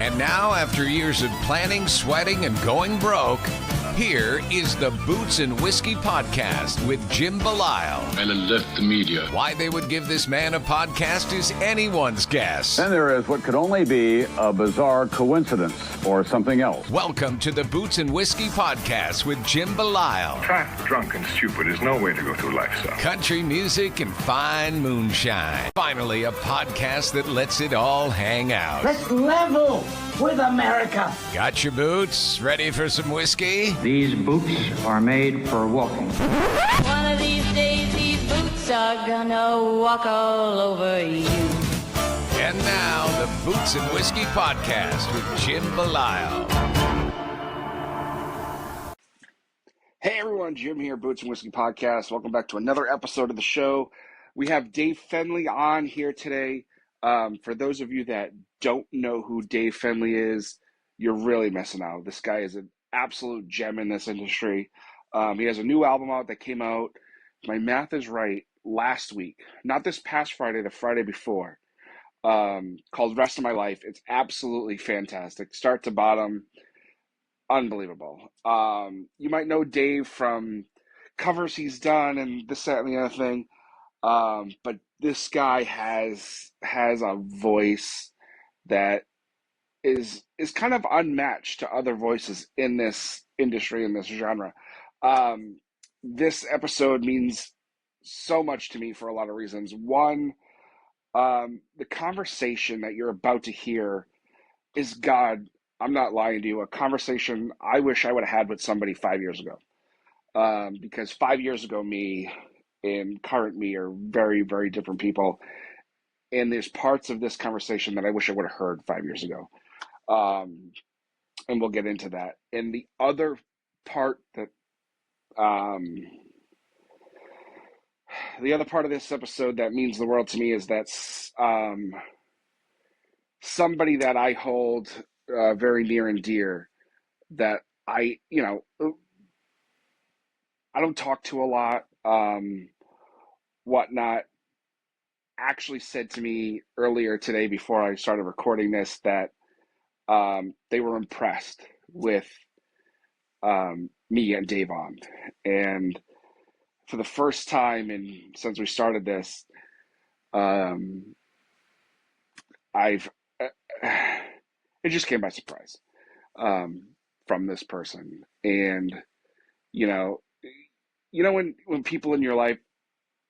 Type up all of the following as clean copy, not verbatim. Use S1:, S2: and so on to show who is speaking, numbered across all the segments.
S1: And now, after years of planning, sweating, and going broke, here is the Boots and Whiskey Podcast with Jim Belisle.
S2: And it left the media.
S1: Why they would give this man a podcast is anyone's guess.
S3: Then there is what could only be a bizarre coincidence or something else.
S1: Welcome to the Boots and Whiskey Podcast with Jim Belisle.
S4: Fat, drunk, and stupid is no way to go through life, son.
S1: Country music and fine moonshine. Finally, a podcast that lets it all hang out.
S5: Let's level with America.
S1: Got your boots? Ready for some whiskey?
S6: These boots are made for walking.
S7: One of these days, these boots are gonna walk all over you.
S1: And now, the Boots and Whiskey Podcast with Jim Belisle.
S8: Hey everyone, Jim here, Boots and Whiskey Podcast. Welcome back to another episode of the show. We have Dave Fenley on here today. For those of you that don't know who Dave Fenley is, you're really missing out. This guy is an absolute gem in this industry. He has a new album out that came out, if my math is right, last week. Not this past Friday, the Friday before, called Rest of My Life. It's absolutely fantastic. Start to bottom, unbelievable. You might know Dave from covers he's done and this, that, and the other thing. But this guy has a voice that is kind of unmatched to other voices in this industry, in this genre. This episode means so much to me for a lot of reasons. One, the conversation that you're about to hear is, God, I'm not lying to you, a conversation I wish I would have had with somebody 5 years ago. Because 5 years ago, me and current me are very, very different people. And there's parts of this conversation that I wish I would have heard 5 years ago. And we'll get into that. And the other part that, the other part of this episode that means the world to me is that somebody that I hold very near and dear, that I don't talk to a lot, whatnot, actually said to me earlier today before I started recording this that they were impressed with me and Dave on. And for the first time since we started this, it just came by surprise from this person. And when people in your life,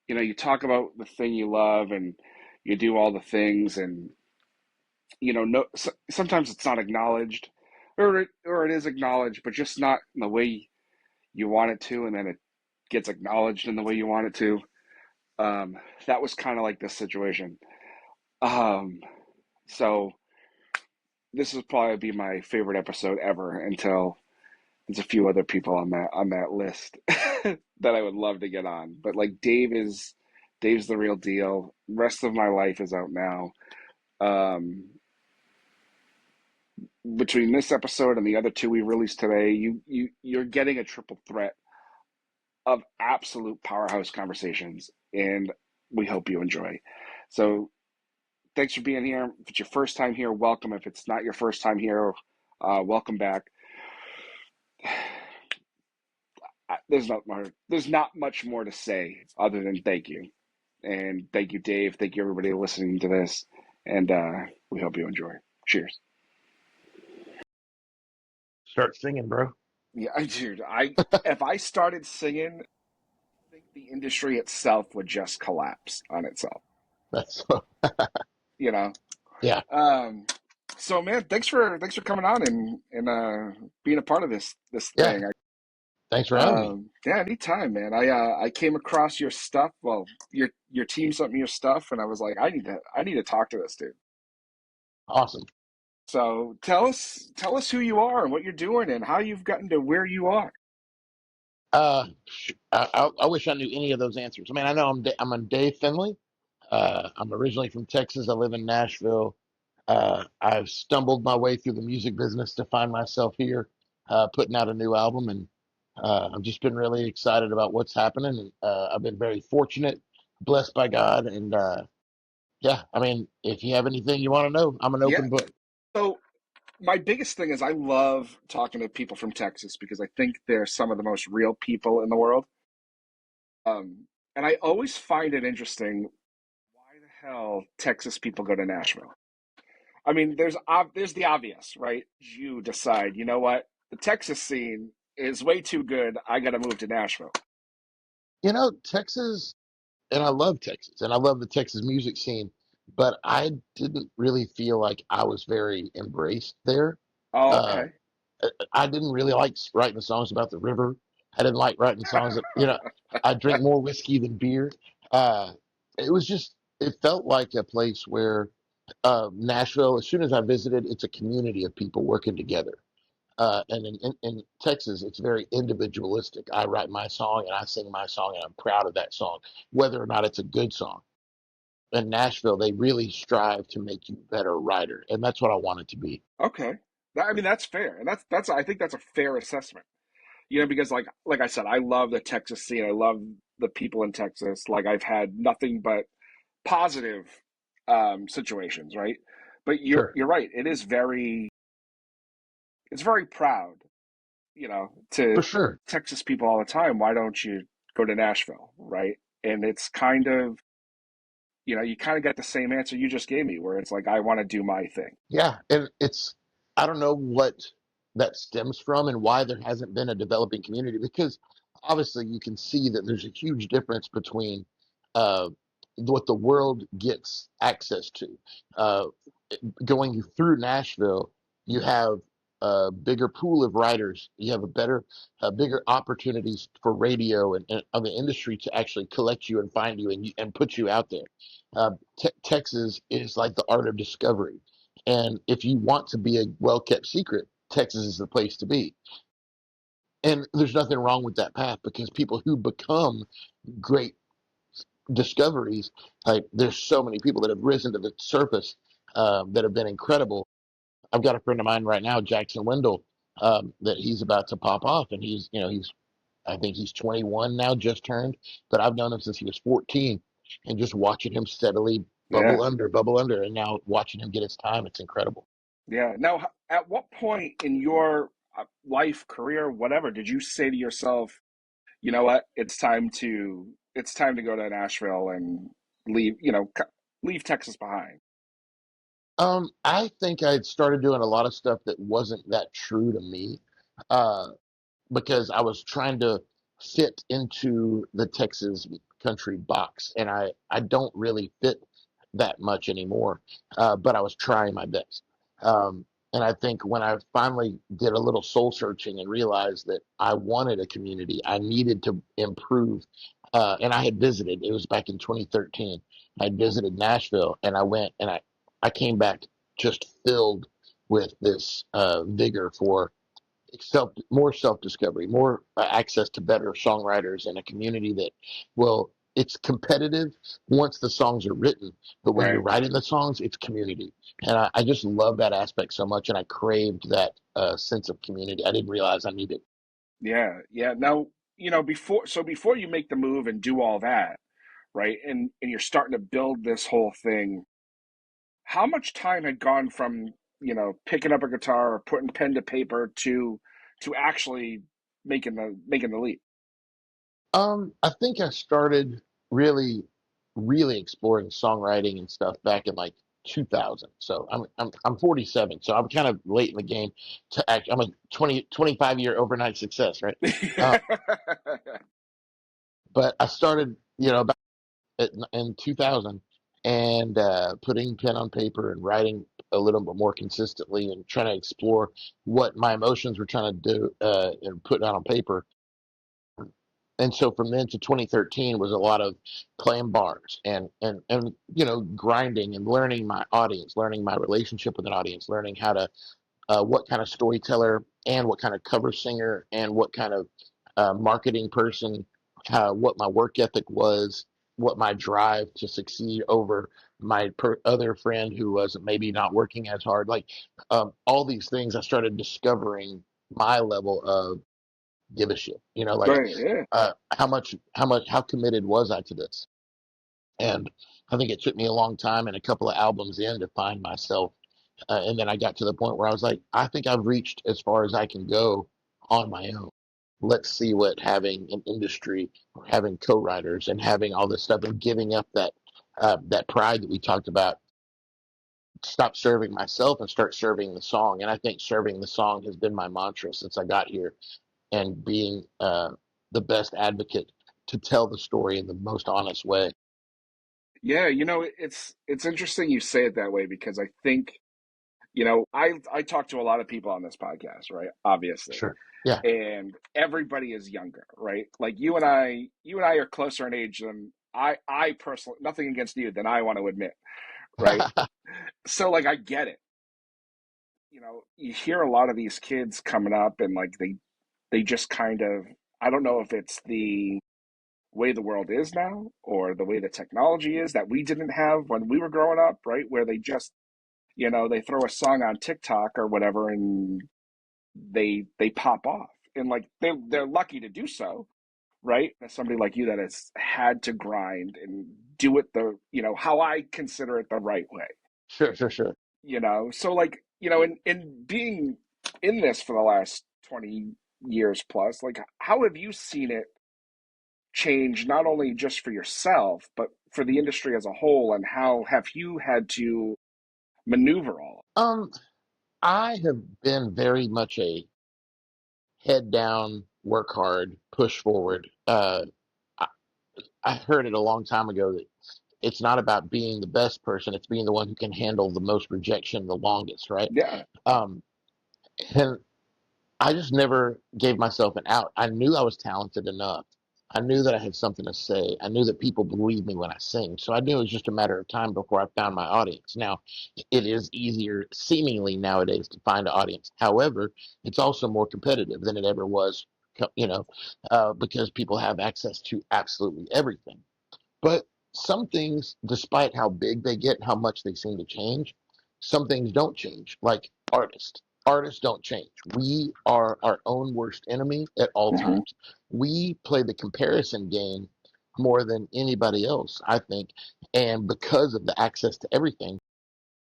S8: you talk about the thing you love and you do all the things, and sometimes it's not acknowledged, or it is acknowledged, but just not in the way you want it to, and then it gets acknowledged in the way you want it to. That was kind of like this situation. So this will probably be my favorite episode ever until there's a few other people on that list that I would love to get on. But like Dave's the real deal. Rest of My Life is out now. Between this episode and the other two we released today, you're getting a triple threat of absolute powerhouse conversations, and we hope you enjoy. So thanks for being here. If it's your first time here, welcome. If it's not your first time here, welcome back. There's not much more to say other than thank you. And thank you, Dave. Thank you, everybody listening to this. And we hope you enjoy. Cheers.
S9: Start singing, bro.
S8: Yeah, if I started singing, I think the industry itself would just collapse on itself.
S9: That's
S8: Yeah. So man, thanks for coming on and being a part of this thing.
S9: Thanks for having me.
S8: Yeah, anytime, man. I came across your stuff. Well, your team sent me your stuff, and I was like, I need to talk to this dude.
S9: Awesome.
S8: So tell us who you are and what you're doing and how you've gotten to where you are.
S9: I wish I knew any of those answers. I mean, I know I'm Dave Fenley. I'm originally from Texas. I live in Nashville. I've stumbled my way through the music business to find myself here, putting out a new album, and I've just been really excited about what's happening. And I've been very fortunate, blessed by God, and yeah, I mean, if you have anything you want to know, I'm an open book.
S8: So my biggest thing is I love talking to people from Texas because I think they're some of the most real people in the world. And I always find it interesting why the hell Texas people go to Nashville. I mean, there's the obvious, right? You decide, you know what, the Texas scene is way too good. I got to move to Nashville.
S9: Texas, and I love Texas, and I love the Texas music scene, but I didn't really feel like I was very embraced there.
S8: Oh,
S9: Uh,
S8: okay.
S9: I didn't really like writing songs about the river. I didn't like writing songs that. I drink more whiskey than beer. Uh, it was just, it felt like a place where Nashville, as soon as I visited, it's a community of people working together. And in Texas, it's very individualistic. I write my song and I sing my song and I'm proud of that song, whether or not it's a good song. In Nashville, they really strive to make you a better writer, and that's what I want it to be.
S8: Okay. I mean, that's fair. And that's I think that's a fair assessment. Because like I said, I love the Texas scene. I love the people in Texas. Like I've had nothing but positive situations, right? But you're
S9: Sure,
S8: you're right. It's very proud, to
S9: for sure.
S8: Texas people all the time. Why don't you go to Nashville, right? And it's kind of, you kind of get the same answer you just gave me, where it's like I want to do my thing.
S9: Yeah, and I don't know what that stems from and why there hasn't been a developing community because obviously you can see that there's a huge difference between uh, what the world gets access to. Uh, Going through Nashville, you have a bigger pool of writers. You have bigger opportunities for radio and of the industry to actually collect you and find you and put you out there. Texas is like the art of discovery. And if you want to be a well kept secret, Texas is the place to be. And there's nothing wrong with that path because people who become great discoveries, like there's so many people that have risen to the surface that have been incredible. I've got a friend of mine right now, Jackson Wendell, that he's about to pop off, and I think he's 21 now, just turned, but I've known him since he was 14, and just watching him steadily
S8: Yeah.
S9: bubble under, and now watching him get his time, it's incredible.
S8: Yeah. Now, at what point in your life, career, whatever, did you say to yourself, you know what, it's time to go to Nashville and leave, leave Texas behind?
S9: I think I'd started doing a lot of stuff that wasn't that true to me. Uh, because I was trying to fit into the Texas country box, and I don't really fit that much anymore. But I was trying my best. And I think when I finally did a little soul searching and realized that I wanted a community, I needed to improve. And I had visited, it was back in 2013. I visited Nashville and I went and I came back just filled with this vigor for more self discovery, more access to better songwriters, and a community that, well, it's competitive once the songs are written, but when you're
S8: Right.
S9: writing the songs, it's community, and I just love that aspect so much, and I craved that sense of community. I didn't realize I needed.
S8: Yeah. Yeah. Now, before you make the move and do all that, right? And you're starting to build this whole thing. How much time had gone from, picking up a guitar or putting pen to paper to actually making the leap?
S9: I think I started really, really exploring songwriting and stuff back in like 2000. So I'm 47, so I'm kind of late in the game to act. I'm a 25 year overnight success, right? Uh, but I started, about in 2000 and putting pen on paper and writing a little bit more consistently and trying to explore what my emotions were trying to do and put down on paper. And so from then to 2013 was a lot of playing bars and grinding and learning my audience, learning my relationship with an audience, learning how to what kind of storyteller and what kind of cover singer and what kind of marketing person, what my work ethic was, what my drive to succeed over my other friend who was maybe not working as hard. Like all these things, I started discovering my level of give a shit. Like
S8: Right. Yeah.
S9: how committed was I to this? And I think it took me a long time and a couple of albums in to find myself And then I got to the point where I was like, I think I've reached as far as I can go on my own. Let's see what having an industry or having co-writers and having all this stuff and giving up that pride that we talked about, stop serving myself and start serving the song. And I think serving the song has been my mantra since I got here, and being the best advocate to tell the story in the most honest way.
S8: Yeah, it's interesting you say it that way because I think, I talk to a lot of people on this podcast, right? Obviously.
S9: Sure. Yeah.
S8: And everybody is younger, right? Like you and I are closer in age than I personally, nothing against you, than I want to admit, right? So like I get it. You hear a lot of these kids coming up and like they just kind of, I don't know if it's the way the world is now or the way the technology is that we didn't have when we were growing up, right? Where they just, they throw a song on TikTok or whatever and they pop off. And like they're lucky to do so, right? As somebody like you that has had to grind and do it how I consider it the right way.
S9: Sure, sure, sure.
S8: So like, in being in this for the last 20 years plus, like how have you seen it change not only just for yourself, but for the industry as a whole, and how have you had to maneuver all?
S9: I have been very much a head down, work hard, push forward. I, I heard it a long time ago that it's not about being the best person; it's being the one who can handle the most rejection the longest, right?
S8: Yeah.
S9: Um, and I just never gave myself an out. I knew I was talented enough. I knew that I had something to say. I knew that people believed me when I sing. So I knew it was just a matter of time before I found my audience. Now, it is easier, seemingly nowadays, to find an audience. However, it's also more competitive than it ever was, because people have access to absolutely everything. But some things, despite how big they get and how much they seem to change, some things don't change, like artists. Artists don't change. We are our own worst enemy at all
S8: Hmm.
S9: times. We play the comparison game more than anybody else, I think. And because of the access to everything,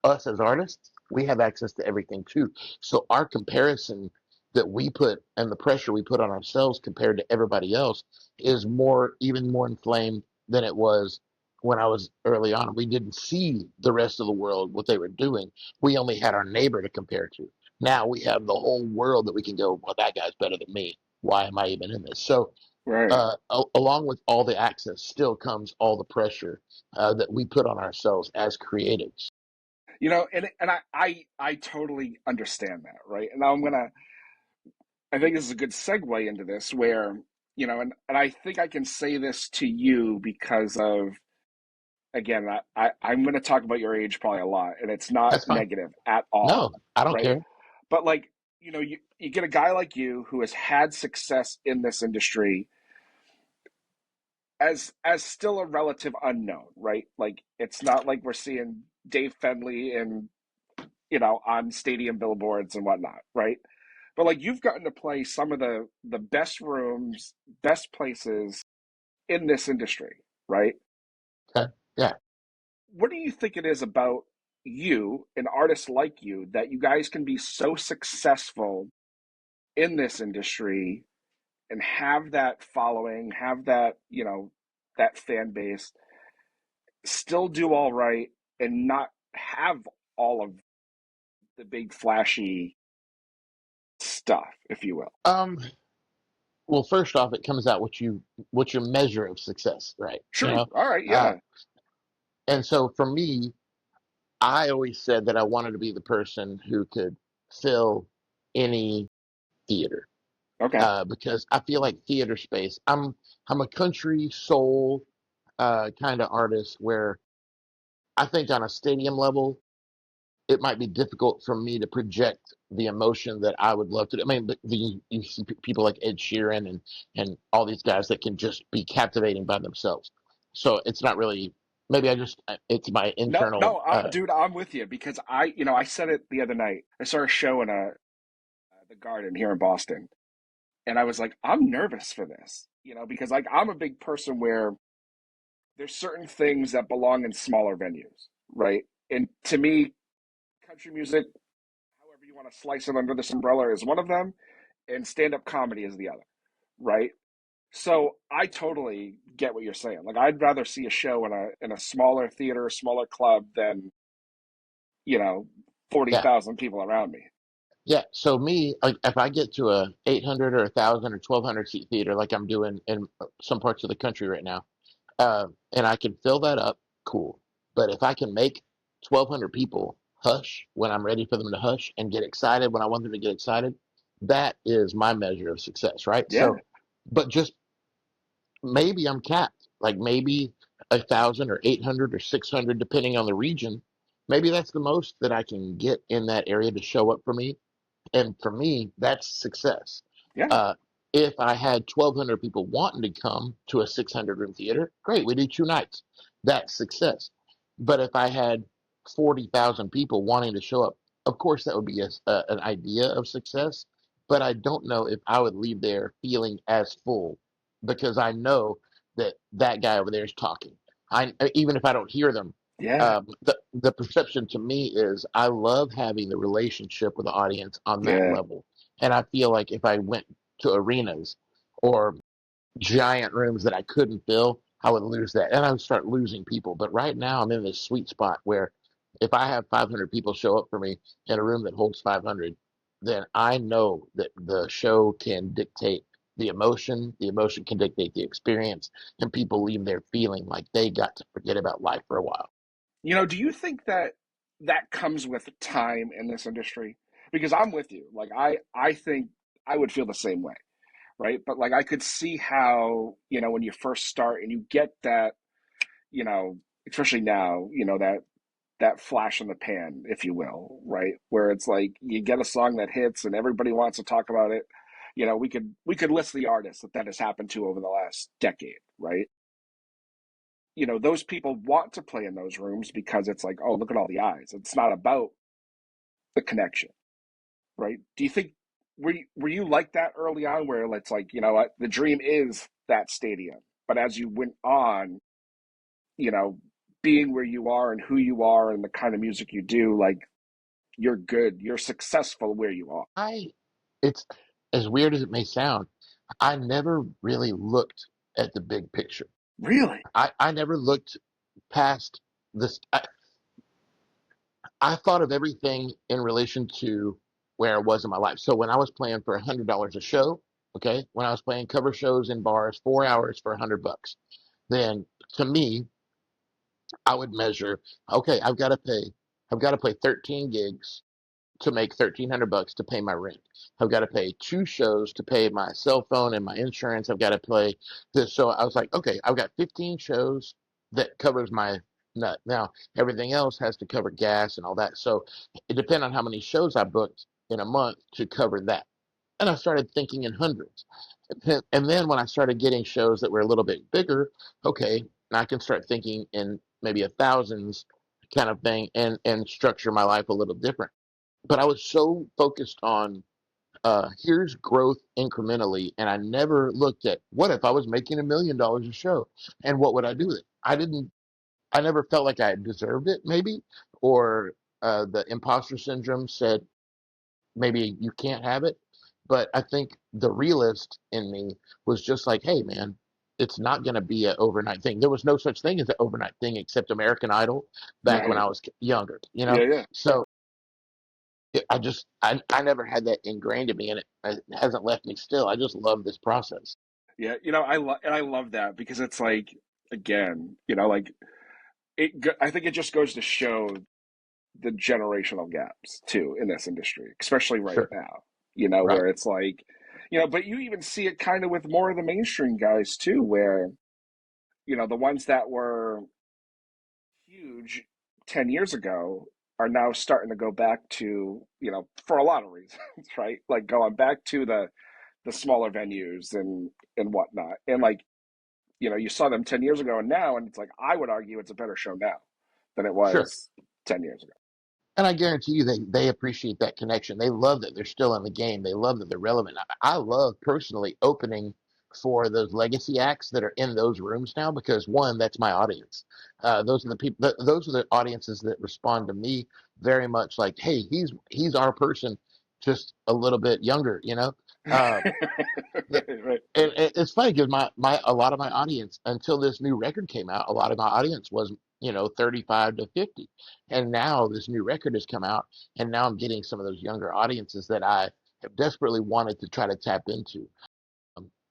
S9: us as artists, we have access to everything too. So our comparison that we put and the pressure we put on ourselves compared to everybody else is even more inflamed than it was when I was early on. We didn't see the rest of the world, what they were doing. We only had our neighbor to compare to. Now we have the whole world that we can go, well, that guy's better than me. Why am I even in this? So,
S8: Right.
S9: along with all the access, still comes all the pressure that we put on ourselves as creatives.
S8: And I totally understand that, right? And now I think this is a good segue into this where, and I think I can say this to you because of, again, I'm going to talk about your age probably a lot, and it's not
S9: That's fine.
S8: negative at all,
S9: No, I don't
S8: right?
S9: care.
S8: But like, you get a guy like you who has had success in this industry as still a relative unknown, right? Like it's not like we're seeing Dave Fenley and on stadium billboards and whatnot, right? But like you've gotten to play some of the best rooms, best places in this industry, right?
S9: Okay. Yeah.
S8: What do you think it is about you, an artist like you, that you guys can be so successful in this industry and have that following, have that fan base, still do all right and not have all of the big flashy stuff, if you will?
S9: Um, well, first off, it comes out what your measure of success, right?
S8: Sure. All right.
S9: Uh,
S8: Yeah.
S9: and so for me, I always said that I wanted to be the person who could fill any theater,
S8: Okay.
S9: because I feel like theater space. I'm a country soul kind of artist where I think on a stadium level, it might be difficult for me to project the emotion that I would love to do. I mean, you see people like Ed Sheeran and all these guys that can just be captivating by themselves. So it's not really, maybe it's my
S8: No,
S9: internal,
S8: no, dude, I'm with you because I said it the other night. I saw a show in the Garden here in Boston, and I was like, I'm nervous for this, because like I'm a big person where there's certain things that belong in smaller venues, right? And to me, country music, however you want to slice it under this umbrella, is one of them, and stand-up comedy is the other, right? So I totally get what you're saying. Like, I'd rather see a show in a smaller theater, smaller club than, you know,
S9: Yeah.
S8: 40,000 people around me.
S9: Yeah. So me, like if I get to a 800 or 1,000 or 1,200 seat theater, like I'm doing in some parts of the country right now, and I can fill that up, cool. But if I can make 1,200 people hush when I'm ready for them to hush and get excited when I want them to get excited, that is my measure of success, right?
S8: Yeah,
S9: So, but just maybe I'm capped, like maybe 1,000 or 800 or 600, depending on the region. Maybe that's the most that I can get in that area to show up for me. And for me, that's success.
S8: yeah,
S9: Uh, if I had 1,200 people wanting to come to a 600 room theater, great, we do 2 nights. That's success. But if I had 40,000 people wanting to show up, of course, that would be an idea of success. But I don't know if I would leave there feeling as full because I know that that guy over there is talking. Even if I don't hear them,
S8: yeah,
S9: the perception to me is I love having the relationship with the audience on that
S8: yeah,
S9: level. And I feel like if I went to arenas or giant rooms that I couldn't fill, I would lose that. And I would start losing people. But right now I'm in this sweet spot where if I have 500 people show up for me in a room that holds 500, then I know that the show can dictate the emotion can dictate the experience, and people leave there feeling like they got to forget about life for a while.
S8: You know, do you think that that comes with time in this industry? Because I'm with you. Like, I think I would feel the same way, right? But like, I could see how, you know, when you first start and you get that, you know, especially now, you know, that flash in the pan, if you will, right? Where it's like you get a song that hits and everybody wants to talk about it. You know, we could list the artists that has happened to over the last decade, right? You know, those people want to play in those rooms because it's like, oh, look at all the eyes. It's not about the connection, right? Do you think were you like that early on, where it's like, you know what, the dream is that stadium, but as you went on, you know, being where you are and who you are and the kind of music you do, like, you're good, you're successful where you are.
S9: I it's as weird as it may sound, I never really looked at the big picture.
S8: Really?
S9: I never looked past this. I thought of everything in relation to where I was in my life. So when I was playing for $100 a show, okay, when I was playing cover shows in bars, 4 hours for $100, then to me, I would measure, okay, I've got to play 13 gigs to make $1,300 to pay my rent. I've got to pay 2 shows to pay my cell phone and my insurance. I've got to play this. So I was like, okay, I've got 15 shows that covers my nut. Now everything else has to cover gas and all that. So it depends on how many shows I booked in a month to cover that. And I started thinking in hundreds. And then when I started getting shows that were a little bit bigger, okay, now I can start thinking in maybe a thousands kind of thing and structure my life a little different. But I was so focused on here's growth incrementally, and I never looked at what if I was making $1 million a show, and what would I do with it? I never felt like I deserved it, maybe, or the imposter syndrome said maybe you can't have it. But I think the realist in me was just like, hey, man, it's not going to be an overnight thing. There was no such thing as an overnight thing except American Idol back when
S8: Right.
S9: I was younger, you know?
S8: Yeah, yeah.
S9: So I never had that ingrained in me, and it hasn't left me still. I just love this process.
S8: Yeah, you know, I love that, because it's like, again, you know, like, I think it just goes to show the generational gaps too in this industry, especially right
S9: Sure.
S8: now, you know,
S9: Right.
S8: where it's like, you know, but you even see it kind of with more of the mainstream guys too, where, you know, the ones that were huge 10 years ago are now starting to go back to, you know, for a lot of reasons, right? Like, going back to the smaller venues and whatnot. And like, you know, you saw them 10 years ago and now, and it's like, I would argue it's a better show now than it
S9: Sure.
S8: was 10 years ago.
S9: And I guarantee you they appreciate that connection. They love that they're still in the game. They love that they're relevant. I love personally opening for those legacy acts that are in those rooms now, because one, that's my audience. Those are the people. Those are the audiences that respond to me very much like, hey, he's our person, just a little bit younger, you know. Uh, yeah,
S8: Right.
S9: and it's funny because my a lot of my audience until this new record came out, a lot of my audience was 35 to 50, and now this new record has come out, and now I'm getting some of those younger audiences that I have desperately wanted to try to tap into.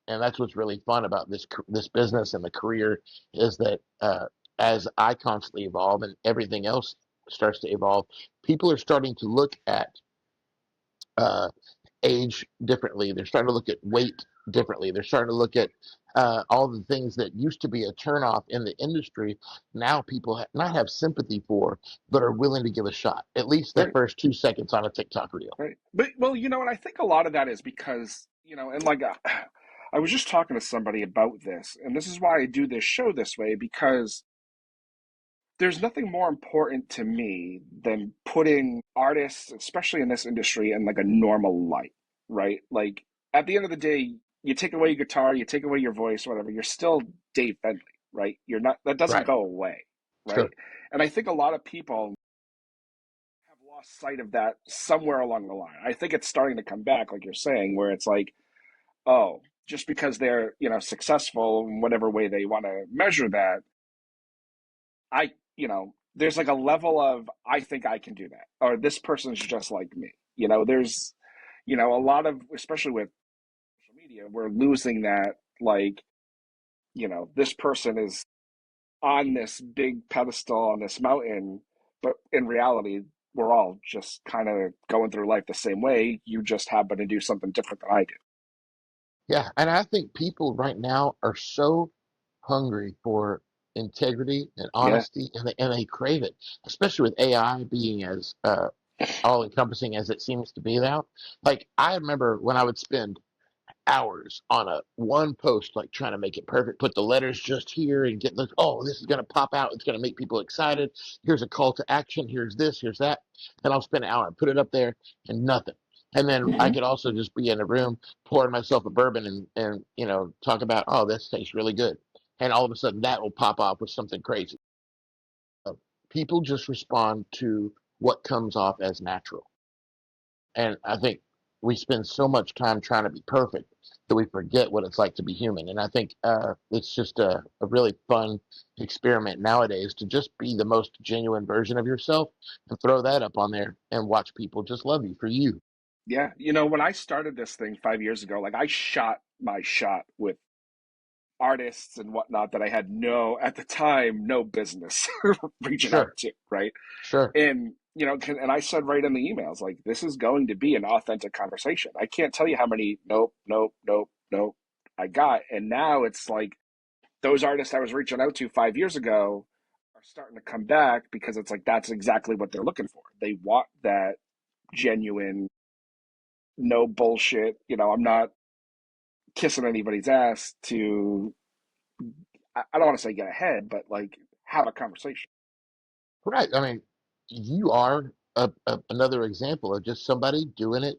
S9: And that's what's really fun about this business and the career is that as I constantly evolve and everything else starts to evolve, people are starting to look at uh, age differently. They're starting to look at weight differently. They're starting to look at all the things that used to be a turnoff in the industry. Now people not have sympathy for, but are willing to give a shot. At least that
S8: Right.
S9: first 2 seconds on a TikTok reel.
S8: Right. But well, and I think a lot of that is because, and like I was just talking to somebody about this, and this is why I do this show this way, because there's nothing more important to me than putting artists, especially in this industry, in like a normal light, right? Like at the end of the day, you take away your guitar, you take away your voice, whatever, you're still Dave Fenley, right? You're not, that doesn't
S9: Right.
S8: go away, right?
S9: Sure.
S8: And I think a lot of people have lost sight of that somewhere along the line. I think it's starting to come back, like you're saying, where it's like, oh, just because they're, successful in whatever way they want to measure that, there's like a level of, I think I can do that, or this person's just like me. There's, a lot of, especially with social media, we're losing that, like, this person is on this big pedestal on this mountain, but in reality, we're all just kind of going through life the same way. You just happen to do something different than I do.
S9: Yeah, and I think people right now are so hungry for integrity and
S8: Yeah.
S9: honesty, and they crave it, especially with AI being as all encompassing as it seems to be now. Like I remember when I would spend hours on a one post, like trying to make it perfect, put the letters just here and get the, oh, this is going to pop out. It's going to make people excited. Here's a call to action. Here's this, here's that. Then I'll spend an hour and put it up there and nothing. And then I
S8: Hmm.
S9: could also just be in a room pouring myself a bourbon and talk about, oh, this tastes really good. And all of a sudden that will pop off with something crazy. Uh, People just respond to what comes off as natural. And I think we spend so much time trying to be perfect that we forget what it's like to be human. And I think it's just a really fun experiment nowadays to just be the most genuine version of yourself and throw that up on there and watch people just love you for you.
S8: Yeah. When I started this thing 5 years ago, like I shot my shot with artists and whatnot that I had at the time, no business reaching out
S9: Sure,
S8: to, right?
S9: sure.
S8: And, and I said right in the emails, like, this is going to be an authentic conversation. I can't tell you how many nope, nope, nope, nope I got. And now it's like those artists I was reaching out to 5 years ago are starting to come back because it's like that's exactly what they're looking for. They want that genuine, no bullshit. I'm not kissing anybody's ass to, I don't want to say get ahead, but like have a conversation.
S9: Right. I mean, you are another example of just somebody doing it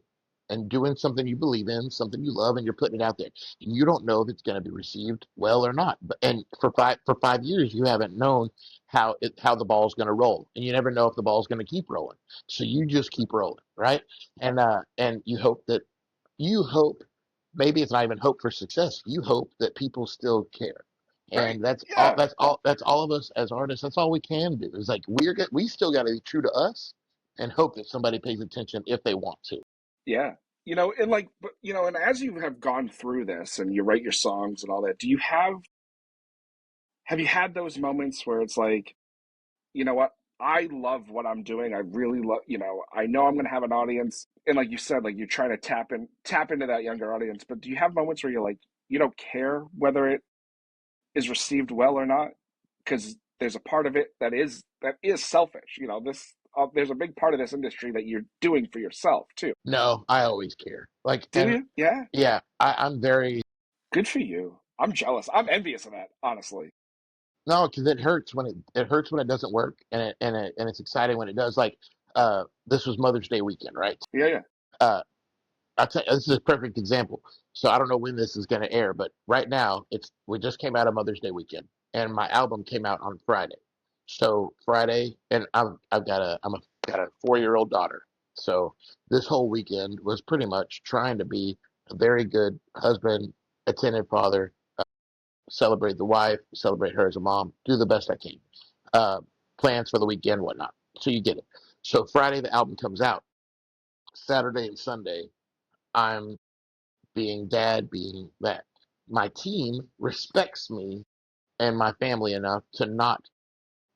S9: and doing something you believe in, something you love, and you're putting it out there. And you don't know if it's going to be received well or not. But and for 5 years, you haven't known how the ball's going to roll, and you never know if the ball's going to keep rolling. So you just keep rolling, right? And you hope maybe it's not even hope for success. You hope that people still care.
S8: Right.
S9: And that's all
S8: Yeah.
S9: that's all of us as artists. That's all we can do. Is like we still got to be true to us and hope that somebody pays attention if they want to.
S8: Yeah. And like, but, and as you have gone through this and you write your songs and all that, have you had those moments where it's like, you know what? I love what I'm doing. I really love, I know I'm going to have an audience. And like you said, like you're trying to tap into that younger audience, but do you have moments where you're like, you don't care whether it is received well or not? Because there's a part of it that is selfish. There's a big part of this industry that you're doing for yourself too.
S9: No, I always care. Like
S8: Do
S9: and
S8: you? Yeah.
S9: yeah, I'm very
S8: Good for you. I'm jealous. I'm envious of that, honestly.
S9: no, because it hurts when it doesn't work, and it's exciting when it does. Like this was Mother's Day weekend, right?
S8: Yeah, yeah.
S9: Uh, I'll tell you, this is a perfect example. So I don't know when this is going to air, but right now we just came out of Mother's Day weekend, and my album came out on Friday. So Friday, and I've got got a 4-year-old daughter. So this whole weekend was pretty much trying to be a very good husband, attentive father, celebrate the wife, celebrate her as a mom, do the best I can. Uh, Plans for the weekend, whatnot. So you get it. So Friday the album comes out. Saturday and Sunday, I'm being dad, being that. My team respects me and my family enough to not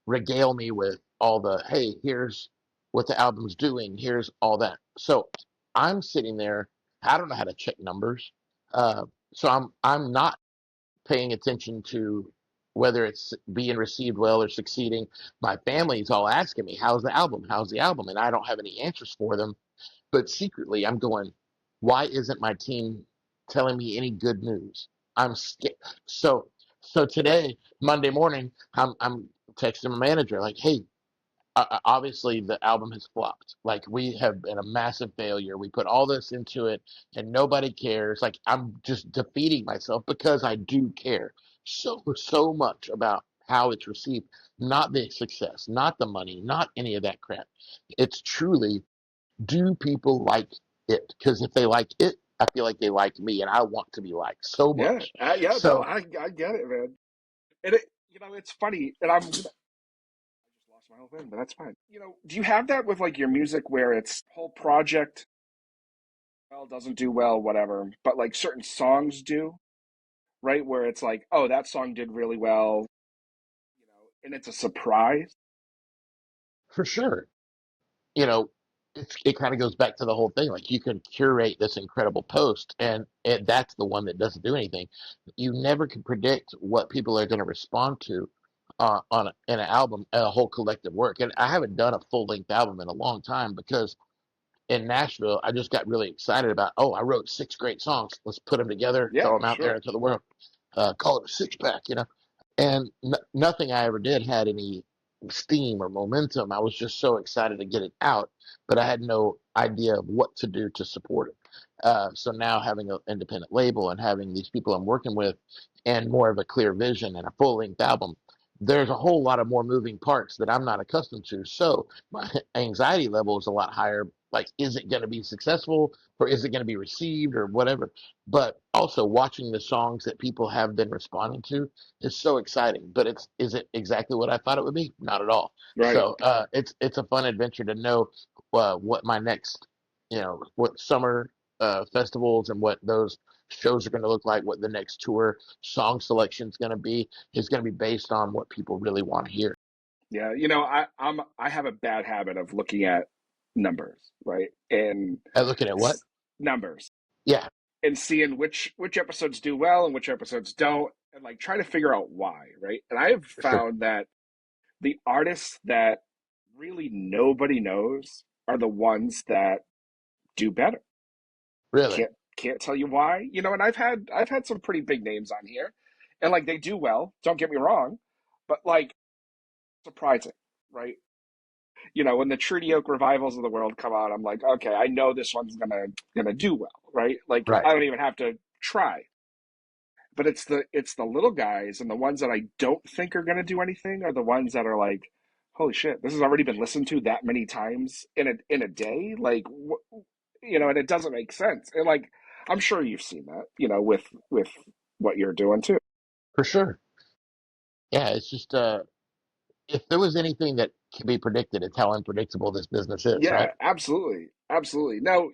S9: regale me with all the, hey, here's what the album's doing, here's all that. So I'm sitting there, I don't know how to check numbers. So I'm not paying attention to whether it's being received well or succeeding. My family's all asking me, how's the album? How's the album? And I don't have any answers for them. But secretly, I'm going, why isn't my team telling me any good news? I'm scared. So, so today, Monday morning, I'm texting my manager like, hey, obviously the album has flopped. Like we have been a massive failure. We put all this into it, and nobody cares. Like I'm just defeating myself because I do care so much about how it's received, not the success, not the money, not any of that crap. It's truly, do people like it? Because if they like it, I feel like they like me, and I want to be liked so
S8: Yeah,
S9: much.
S8: yeah, no,
S9: So
S8: I get it, man. And it's funny, and I just lost my whole thing, but that's fine. Do you have that with like your music where it's whole project, well, doesn't do well, whatever, but like certain songs do, right? Where it's like, oh, that song did really well, and it's a surprise.
S9: for sure, you know, it kind of goes back to the whole thing. Like you can curate this incredible post, and that's the one that doesn't do anything. You never can predict what people are going to respond to in an album, a whole collective work. And I haven't done a full length album in a long time because in Nashville, I just got really excited about. Oh, I wrote 6 great songs. Let's put them together, throw
S8: Yeah,
S9: them out there
S8: sure.
S9: into the world. Call it a six pack, you know. And nothing I ever did had any steam or momentum. I was just so excited to get it out, but I had no idea of what to do to support it. So now having an independent label and having these people I'm working with and more of a clear vision and a full length album, there's a whole lot of more moving parts that I'm not accustomed to. So my anxiety level is a lot higher. Like, is it going to be successful or is it going to be received or whatever? But also watching the songs that people have been responding to is so exciting. But is it exactly what I thought it would be? Not at all.
S8: Right.
S9: So it's a fun adventure to know what my next, what summer festivals and what those shows are going to look like, what the next tour song selection is going to be based on what people really want to hear.
S8: Yeah, I have a bad habit of looking at numbers, right? And
S9: Looking at what?
S8: numbers
S9: Yeah,
S8: and seeing which episodes do well and which episodes don't, and like try to figure out why, right? And I have
S9: for sure.
S8: found that the artists that really nobody knows are the ones that do better.
S9: Really,
S8: Can't tell you why, and I've had some pretty big names on here, and like they do well, don't get me wrong, but like surprising, right? When the Treaty Oak revivals of the world come out, I'm like, okay, I know this one's gonna do well, right? Like
S9: right,
S8: I don't even have to try. But it's the little guys and the ones that I don't think are gonna do anything are the ones that are like, holy shit, this has already been listened to that many times in a day, like and it doesn't make sense. And like I'm sure you've seen that, with what you're doing too.
S9: for sure. Yeah, it's just if there was anything that can be predicted, it's how unpredictable this business is, right?
S8: Yeah, absolutely, absolutely. Now,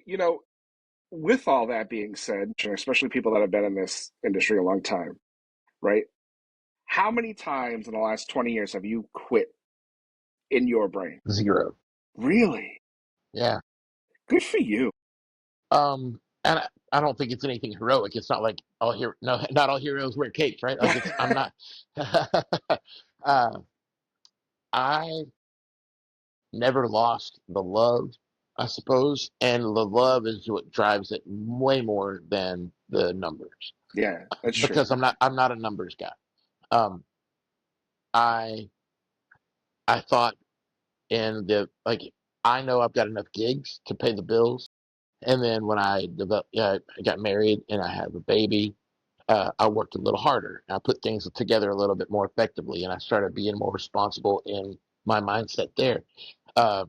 S8: with all that being said, especially people that have been in this industry a long time, right? How many times in the last 20 years have you quit in your brain?
S9: 0.
S8: Really?
S9: Yeah.
S8: Good for you.
S9: And I don't think it's anything heroic. It's not like no, not all heroes wear capes, right? Like I'm not. uh, I never lost the love, I suppose, and the love is what drives it way more than the numbers.
S8: Yeah, that's true.
S9: Because I'm not a numbers guy. Um, I thought in the like I know I've got enough gigs to pay the bills. And then when I got married and I have a baby, I worked a little harder. I put things together a little bit more effectively, and I started being more responsible in my mindset there. Uh,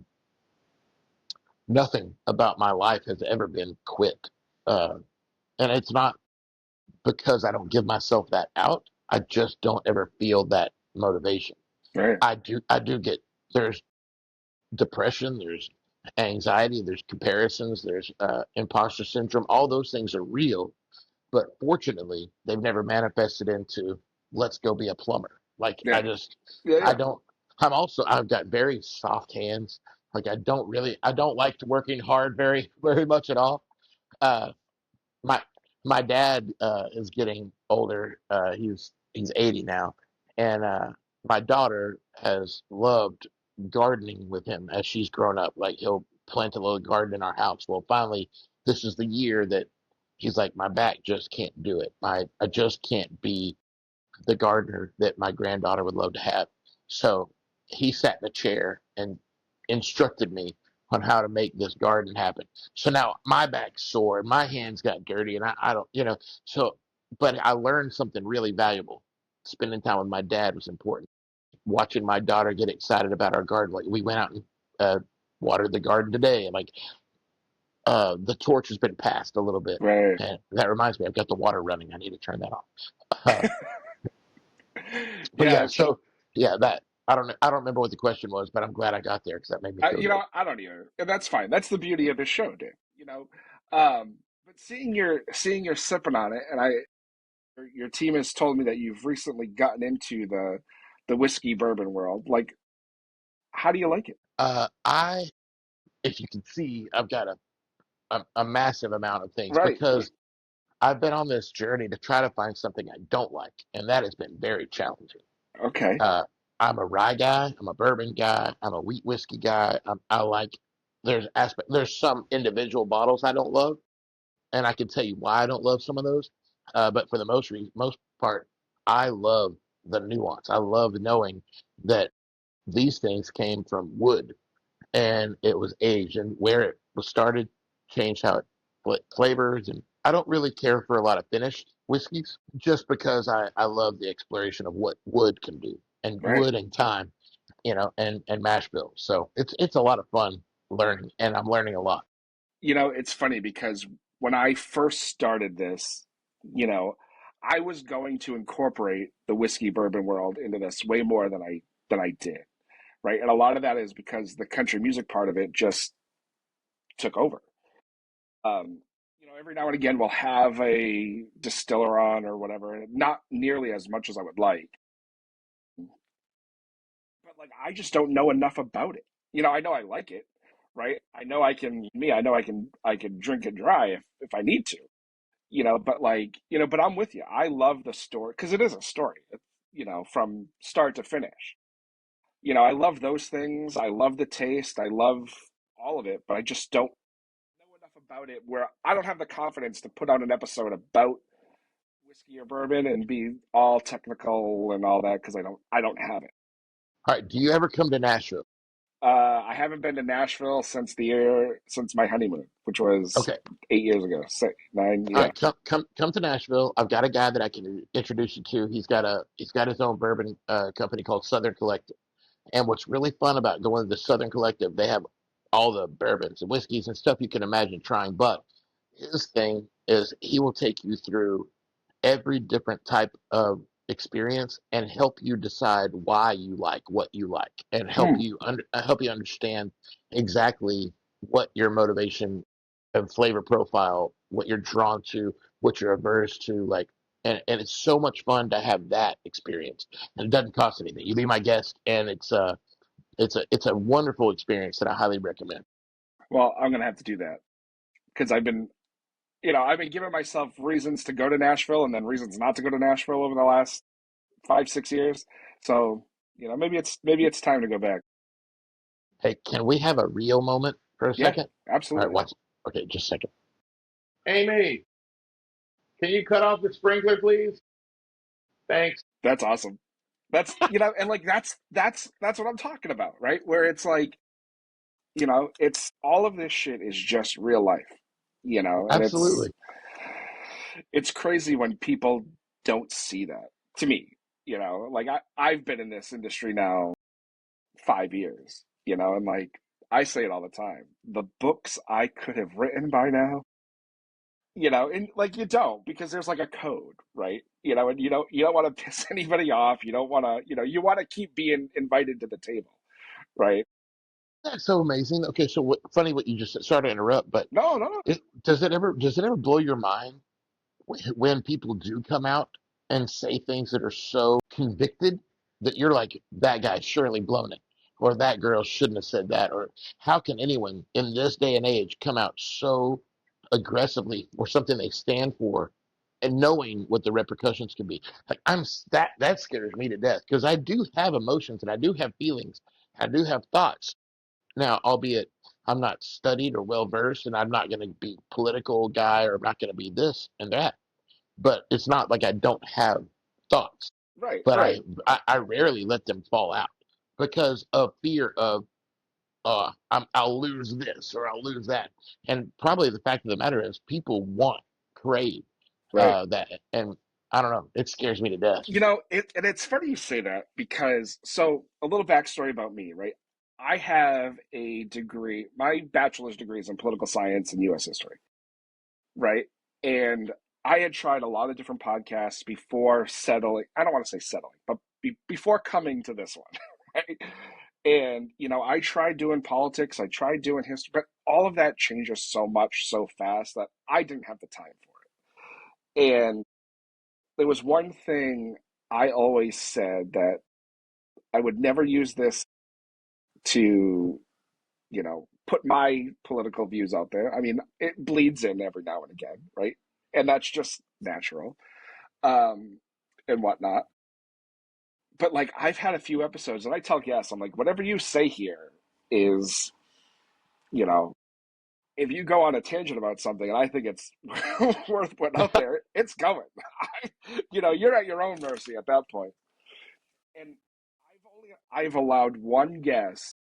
S9: Nothing about my life has ever been quit. And it's not because I don't give myself that out. I just don't ever feel that motivation.
S8: Right.
S9: I do get, there's depression, there's anxiety, there's comparisons, there's imposter syndrome. All those things are real, but fortunately, they've never manifested into let's go be a plumber. Like
S8: Yeah. Yeah.
S9: I
S8: Yeah.
S9: don't. I've got very soft hands. Like I don't like working hard very much at all. Uh, my my dad is getting older. He's 80 now, and my daughter has loved gardening with him as she's grown up. Like he'll plant a little garden in our house. Well, finally, this is the year that he's like, my back just can't do it. I just can't be the gardener that my granddaughter would love to have. So he sat in a chair and instructed me on how to make this garden happen. So now my back's sore, my hands got dirty, and I don't, so, but I learned something really valuable. Spending time with my dad was important. Watching my daughter get excited about our garden. Like we went out and watered the garden today, and like the torch has been passed a little bit.
S8: Right.
S9: And that reminds me, I've got the water running. I need to turn that off. Uh, but
S8: Yeah.
S9: yeah, so yeah, that I don't remember what the question was, but I'm glad I got there because that made me feel good.
S8: I don't either, and that's fine. That's the beauty of this show, dude. But seeing you're sipping on it, and your team has told me that you've recently gotten into the whiskey bourbon world. Like, how do you like it?
S9: I if you can see, I've got a massive amount of things
S8: Right.
S9: because I've been on this journey to try to find something I don't like, and that has been very challenging.
S8: Okay.
S9: Uh, I'm a rye guy. I'm a bourbon guy. I'm a wheat whiskey guy. I like there's some individual bottles I don't love, and I can tell you why I don't love some of those. But for the most part, I love the nuance. I love knowing that these things came from wood and it was aged and where it was started changed how it flavors. And I don't really care for a lot of finished whiskeys just because I love the exploration of what wood can do and
S8: Right.
S9: wood and time, and mash bills. So it's a lot of fun learning, and I'm learning a lot.
S8: It's funny because when I first started this, you know, I was going to incorporate the whiskey bourbon world into this way more than I did, right? And a lot of that is because the country music part of it just took over. Every now and again we'll have a distiller on or whatever, not nearly as much as I would like, but like I just don't know enough about it. I know I like it, right? I know I can drink it dry if I need to. But I'm with you. I love the story because it is a story, from start to finish. I love those things. I love the taste. I love all of it, but I just don't know enough about it where I don't have the confidence to put on an episode about whiskey or bourbon and be all technical and all that because I don't have it.
S9: All right, do you ever come to Nashville?
S8: I haven't been to Nashville since my honeymoon, which was
S9: Okay.
S8: 8 years ago. 9,
S9: All
S8: yeah.
S9: right, come to Nashville. I've got a guy that I can introduce you to. He's got his own bourbon company called Southern Collective. And what's really fun about going to the Southern Collective, they have all the bourbons and whiskeys and stuff you can imagine trying. But his thing is he will take you through every different type of experience and help you decide why you like what you like and
S8: Hmm.
S9: help you understand exactly what your motivation and flavor profile, what you're drawn to, what you're averse to, like. And it's so much fun to have that experience, and it doesn't cost anything. You be my guest, and it's a wonderful experience that I highly recommend.
S8: Well, I'm gonna have to do that because I've been giving myself reasons to go to Nashville and then reasons not to go to Nashville over the last 5, 6 years. So, maybe it's time to go back.
S9: Hey, can we have a real moment for a
S8: Yeah,
S9: second? All right,
S8: absolutely.
S9: watch. Okay, just a second. Amy, can you cut off the sprinkler, please? Thanks.
S8: That's awesome. And like that's what I'm talking about, right? Where it's like, it's all of this shit is just real life. and
S9: Absolutely.
S8: it's crazy when people don't see that. To me, like I've been in this industry now 5 years, and like I say it all the time. The books I could have written by now, and like you don't, because there's like a code, right? And you don't want to piss anybody off. You don't want to, you want to keep being invited to the table, right?
S9: That's so amazing. Okay, so funny what you just said. Sorry to interrupt, but
S8: No, no,
S9: does it ever blow your mind when people do come out and say things that are so convicted that you're like, that guy surely blown it, or that girl shouldn't have said that, or how can anyone in this day and age come out so aggressively for something they stand for and knowing what the repercussions could be? Like that scares me to death because I do have emotions and I do have feelings, I do have thoughts. Now, albeit I'm not studied or well versed, and I'm not going to be political guy, or I'm not going to be this and that, but it's not like I don't have thoughts,
S8: right,
S9: but
S8: right.
S9: I rarely let them fall out because of fear of I'll lose this or I'll lose that. And probably the fact of the matter is people crave
S8: Right.
S9: that, and I don't know, it scares me to death.
S8: And it's funny you say that because, so a little backstory about me, right? I have a degree, my bachelor's degree is in political science and US history, right? And I had tried a lot of different podcasts before settling. I don't want to say settling, but before coming to this one, right? And, I tried doing politics, I tried doing history, but all of that changes so much so fast that I didn't have the time for it. And there was one thing I always said, that I would never use this to, put my political views out there. I mean, it bleeds in every now and again, right? And that's just natural, and whatnot. But like, I've had a few episodes, and I tell guests, I'm like, whatever you say here is, you know, if you go on a tangent about something and I think it's worth putting out there, it's going. You're at your own mercy at that point. And I've allowed one guest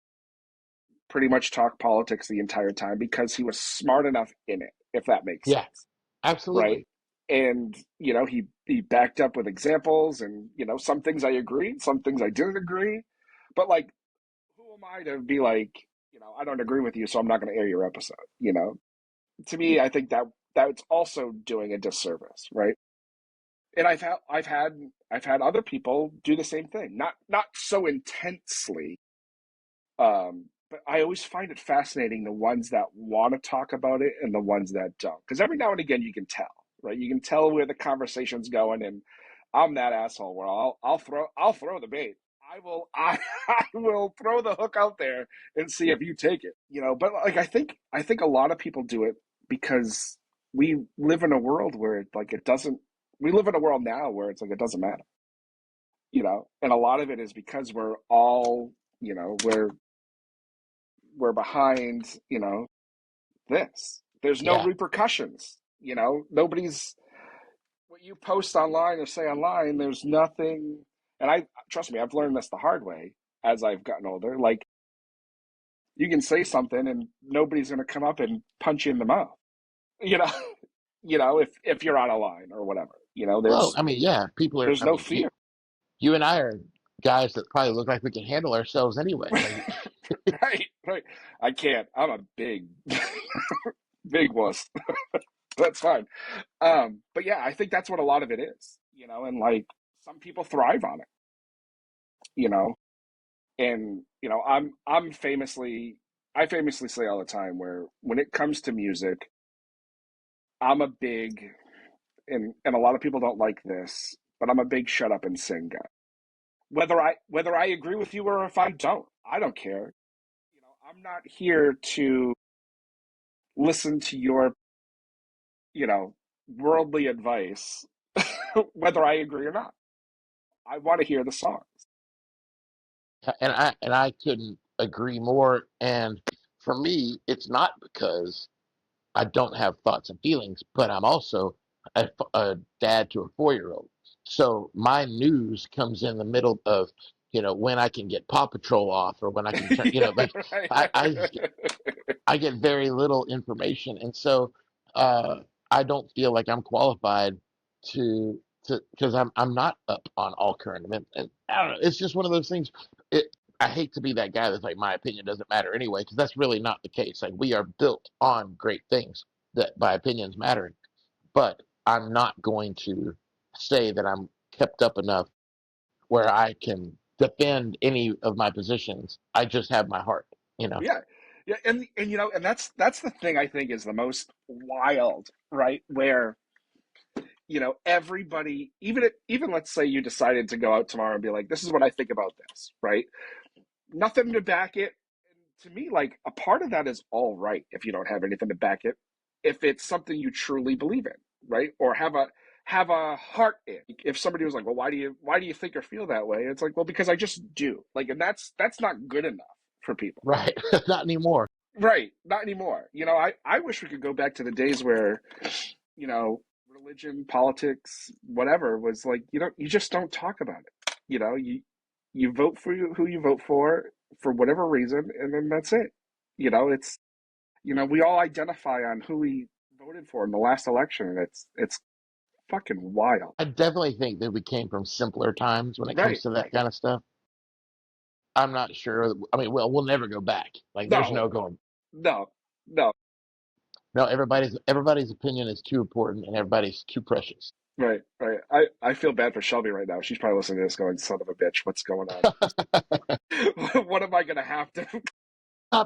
S8: pretty much talk politics the entire time because he was smart enough in it, if that makes
S9: Yeah,
S8: sense, right?
S9: absolutely.
S8: And he backed up with examples, and some things I agreed, some things I didn't agree, but like, who am I to be like, I don't agree with you, so I'm not going to air your episode. To me, I think that's also doing a disservice, right? And I've had other people do the same thing, not so intensely, but I always find it fascinating, the ones that want to talk about it and the ones that don't, because every now and again you can tell, right? You can tell where the conversation's going, and I'm that asshole where I'll throw the bait. I will throw the hook out there and see if you take it. But like, I think a lot of people do it because we live in a world where it doesn't. We live in a world now where it's like it doesn't matter. And a lot of it is because we're all, we're behind, this. There's no
S9: Yeah.
S8: repercussions. Nobody's, what you post online or say online, there's nothing. And I, trust me, I've learned this the hard way as I've gotten older. Like, you can say something and nobody's going to come up and punch you in the mouth, you know, if you're on a line or whatever,
S9: Well,
S8: there's,
S9: I mean, yeah, people are,
S8: there's
S9: I
S8: no
S9: mean,
S8: fear.
S9: you and I are guys that probably look like we can handle ourselves anyway. Like,
S8: Right, right. I can't. I'm a big, big wuss. That's fine. But yeah, I think that's what a lot of it is, and like, some people thrive on it, you know, and I famously say all the time, where when it comes to music, I'm a big, and a lot of people don't like this, but I'm a big shut up and sing guy. Whether I agree with you or if I don't care. I'm not here to listen to your, you know, worldly advice, whether I agree or not. I want to hear the songs.
S9: and I couldn't agree more. And for me, it's not because I don't have thoughts and feelings, but I'm also a dad to a 4-year-old. So my news comes in the middle of, when I can get Paw Patrol off or when I can turn,
S8: Yeah,
S9: like
S8: right.
S9: I get very little information. And so I don't feel like I'm qualified to because I'm not up on all current events. And I don't know. It's just one of those things. I hate to be that guy that's like my opinion doesn't matter anyway, because that's really not the case. Like we are built on great things that by opinions mattering. But I'm not going to say that I'm kept up enough where I can defend any of my positions. I just have my heart, you know.
S8: Yeah. Yeah, and and that's the thing I think is the most wild, right? Where everybody, even let's say you decided to go out tomorrow and be like, this is what I think about this, right? Nothing to back it. And to me, like a part of that is all right if you don't have anything to back it, if it's something you truly believe in, right? Or have a heart in. If somebody was like, well, why do you think or feel that way? It's like, well, because I just do. Like, and that's not good enough for people.
S9: Right. Not anymore.
S8: Right. Not anymore. I wish we could go back to the days where, religion, politics, whatever was like, you just don't talk about it. You vote for who you vote for whatever reason, and then that's it. It's, we all identify on who we voted for in the last election, and it's fucking wild.
S9: I definitely think that we came from simpler times when it comes
S8: Right.
S9: to that kind of stuff. I'm not sure. I mean, well, we'll never go back. Like, there's no
S8: No,
S9: going.
S8: no, no.
S9: No, everybody's opinion is too important, and everybody's too precious.
S8: Right, right. I feel bad for Shelby right now. She's probably listening to this going, son of a bitch, what's going on? What am I going to have to?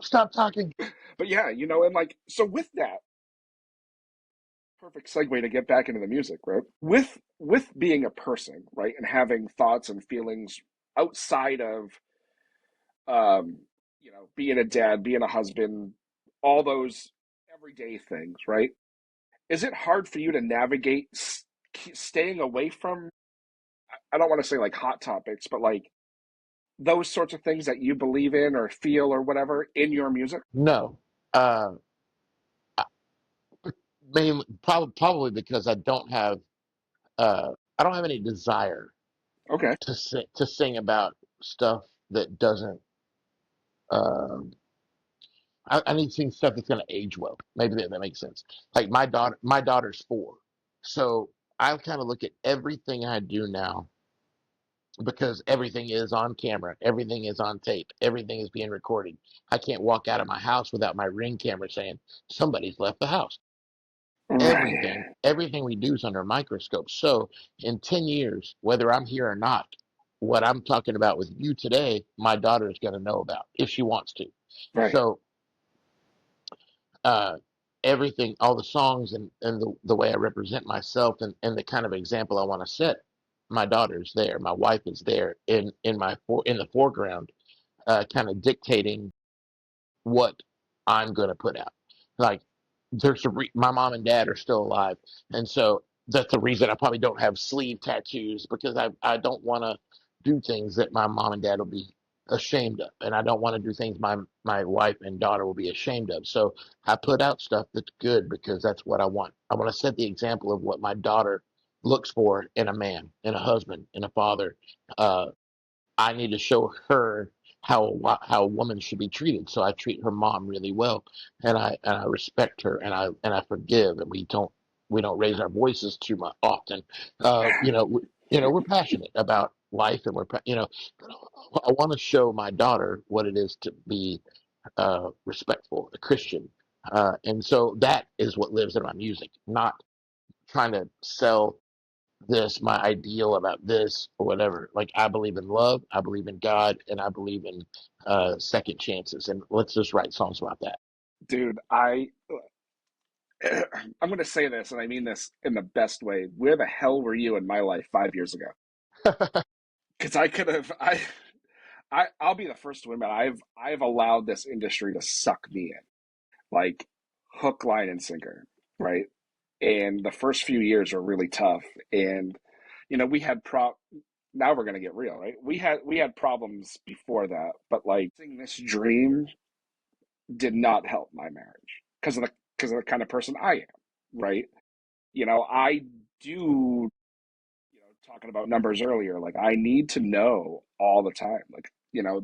S9: Stop talking.
S8: But yeah, and like, so with that, perfect segue to get back into the music, right? With being a person, right, and having thoughts and feelings outside of, being a dad, being a husband, all those everyday things, right? Is it hard for you to navigate staying away from, I don't want to say like hot topics, but like those sorts of things that you believe in or feel or whatever in your music?
S9: No. Uh, Mainly, probably because I don't have any desire
S8: Okay.
S9: to sing about stuff that doesn't. Um, I need to sing stuff that's going to age well. Maybe that makes sense. Like my daughter's 4, so I kind of look at everything I do now because everything is on camera, everything is on tape, everything is being recorded. I can't walk out of my house without my Ring camera saying somebody's left the house.
S8: Right.
S9: Everything we do is under a microscope. So in 10 years, whether I'm here or not, what I'm talking about with you today, my daughter is going to know about if she wants to.
S8: Right.
S9: So uh, everything, all the songs and the way I represent myself and the kind of example I want to set, my daughter's there, my wife is there in the foreground, kind of dictating what I'm going to put out. Like my mom and dad are still alive, and so that's the reason I probably don't have sleeve tattoos because I don't want to do things that my mom and dad will be ashamed of, and I don't want to do things my wife and daughter will be ashamed of. So I put out stuff that's good because that's what I want. I want to set the example of what my daughter looks for in a man, in a husband, in a father. Uh, I need to show her how a woman should be treated. So I treat her mom really well, and I respect her, and I forgive, and we don't raise our voices too much often. We're passionate about life, and I want to show my daughter what it is to be respectful, a Christian, and so that is what lives in my music, not trying to sell my ideal about this or whatever. Like I believe in love, I believe in God, and I believe in second chances. And let's just write songs about that.
S8: Dude, I'm going to say this, and I mean this in the best way. Where the hell were you in my life 5 years ago? Because I could have, I'll be the first to admit, I've allowed this industry to suck me in, like hook, line, and sinker, right? And the first few years are really tough. And we had now we're gonna get real, right? We had problems before that, but like this dream did not help my marriage because of the kind of person I am, right? I do, talking about numbers earlier, like I need to know all the time, like,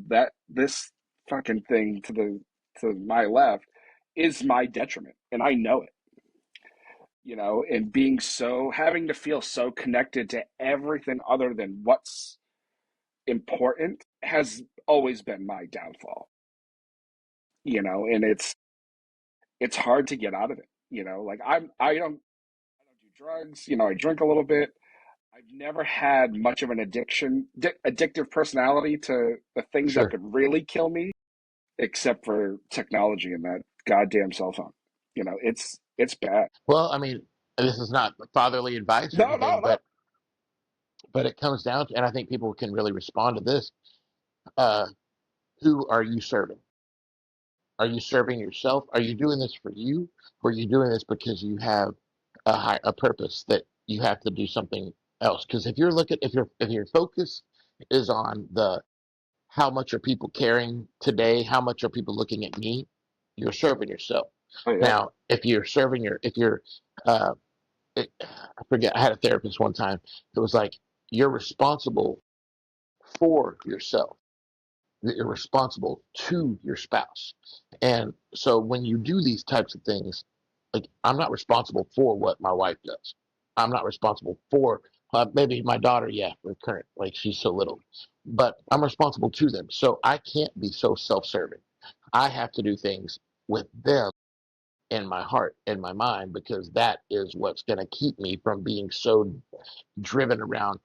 S8: that this fucking thing to my left is my detriment, and I know it. and having to feel so connected to everything other than what's important has always been my downfall, and it's hard to get out of it. Like I don't do drugs, I drink a little bit. I've never had much of an addictive personality to the things that
S9: Sure.
S8: could really kill me, except for technology and that goddamn cell phone. It's bad.
S9: Well, I mean, this is not fatherly advice or
S8: No, no,
S9: anything,
S8: no.
S9: but it comes down to, and I think people can really respond to this. Uh, who are you serving? Are you serving yourself? Are you doing this for you, or are you doing this because you have a purpose that you have to do something else? Because if your focus is on the how much are people caring today, how much are people looking at me, you're serving yourself.
S8: Oh yeah.
S9: Now, if you're I forget, I had a therapist one time that was like, you're responsible for yourself, that you're responsible to your spouse. And so when you do these types of things, like, I'm not responsible for what my wife does. I'm not responsible for maybe my daughter, yeah, for current, like, she's so little, but I'm responsible to them. So I can't be so self-serving. I have to do things with them in my heart, in my mind, because that is what's going to keep me from being so driven around.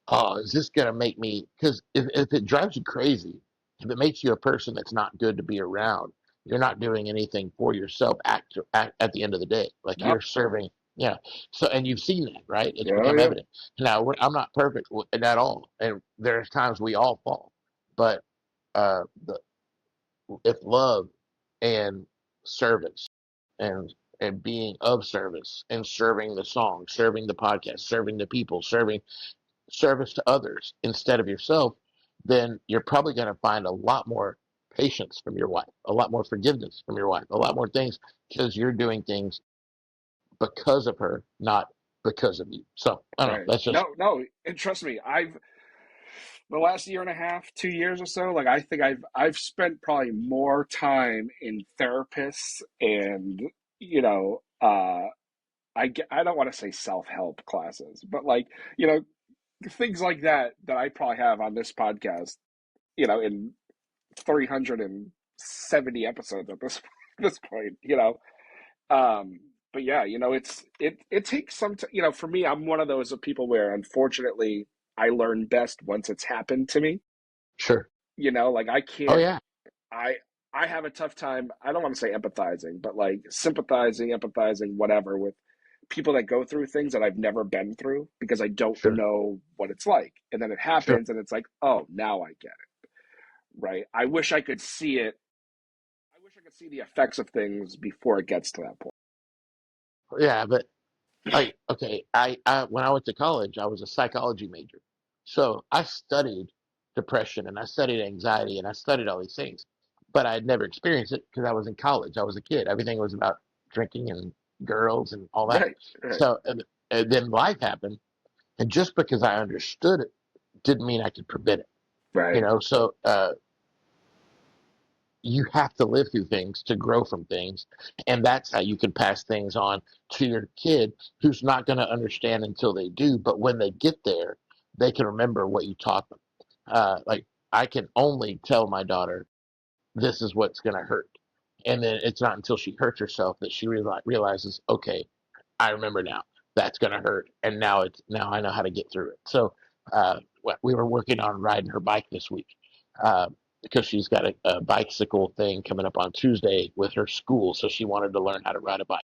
S9: Oh, is this going to make me? Because if it drives you crazy, if it makes you a person that's not good to be around, you're not doing anything for yourself at the end of the day. Like,
S8: No.
S9: you're serving, yeah. So, and you've seen that, right? It's
S8: Yeah,
S9: become
S8: yeah.
S9: evident. Now, I'm not perfect at all, and there's times we all fall, but the if love and service and being of service and serving the song, serving the podcast, serving the people, serving service to others instead of yourself, then you're probably going to find a lot more patience from your wife, a lot more forgiveness from your wife, a lot more things, because you're doing things because of her, not because of you. So I don't know.
S8: Right.
S9: That's just
S8: No, and trust me, I've the last year and a half, 2 years or so, like I think I've spent probably more time in therapists and you know, uh I don't want to say self-help classes, but like, things like that I probably have on this podcast, in 370 episodes at this this point. Um, but yeah, it takes some for me, I'm one of those people where unfortunately I learn best once it's happened to me.
S9: sure.
S8: Like I
S9: Oh
S8: can't
S9: yeah,
S8: I I have a tough time, I don't want to say empathizing, but like sympathizing, empathizing, whatever, with people that go through things that I've never been through because I don't
S9: sure,
S8: know what it's like. And then it
S9: sure.
S8: happens and it's like, oh, now I get it. Right. I wish I could see it. I wish I could see the effects of things before it gets to that point.
S9: Yeah, but like, okay, I when I went to college, I was a psychology major, so I studied depression and I studied anxiety and I studied all these things, but I had never experienced it because I was in college. I was a kid. Everything was about drinking and girls and all that.
S8: Right, right,
S9: So and then life happened, and just because I understood it didn't mean I could prevent it.
S8: right.
S9: So you have to live through things to grow from things, and that's how you can pass things on to your kid, who's not going to understand until they do, but when they get there they can remember what you taught them. Like, I can only tell my daughter this is what's going to hurt, and then it's not until she hurts herself that she realizes, okay, I remember now, that's going to hurt, and now I know how to get through it. So we were working on riding her bike this week, uh, because she's got a bicycle thing coming up on Tuesday with her school, so she wanted to learn how to ride a bike.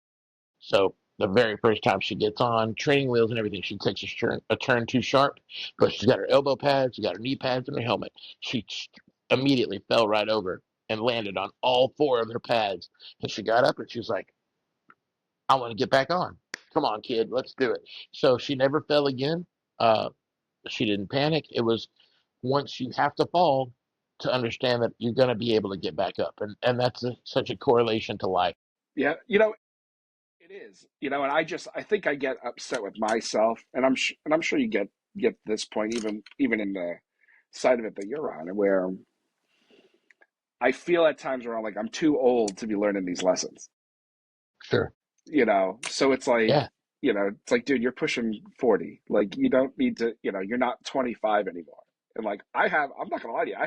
S9: So the very first time she gets on training wheels and everything, she takes a turn too sharp, but she's got her elbow pads, she's got her knee pads, and her helmet. She immediately fell right over and landed on all four of her pads, and she got up and she was like, I want to get back on. Come on, kid, let's do it. So she never fell again. Uh, she didn't panic. It was, once you have to fall to understand that you're going to be able to get back up, and that's such a correlation to life.
S8: Yeah, it is. And I think I get upset with myself, and I'm sure you get this point even in the side of it that you're on, where I feel at times where I'm like I'm too old to be learning these lessons.
S9: Sure.
S8: So it's like,
S9: Yeah.
S8: it's like, dude, you're pushing 40. Like, you don't need to, you're not 25 anymore. And like, I'm not gonna lie to you, I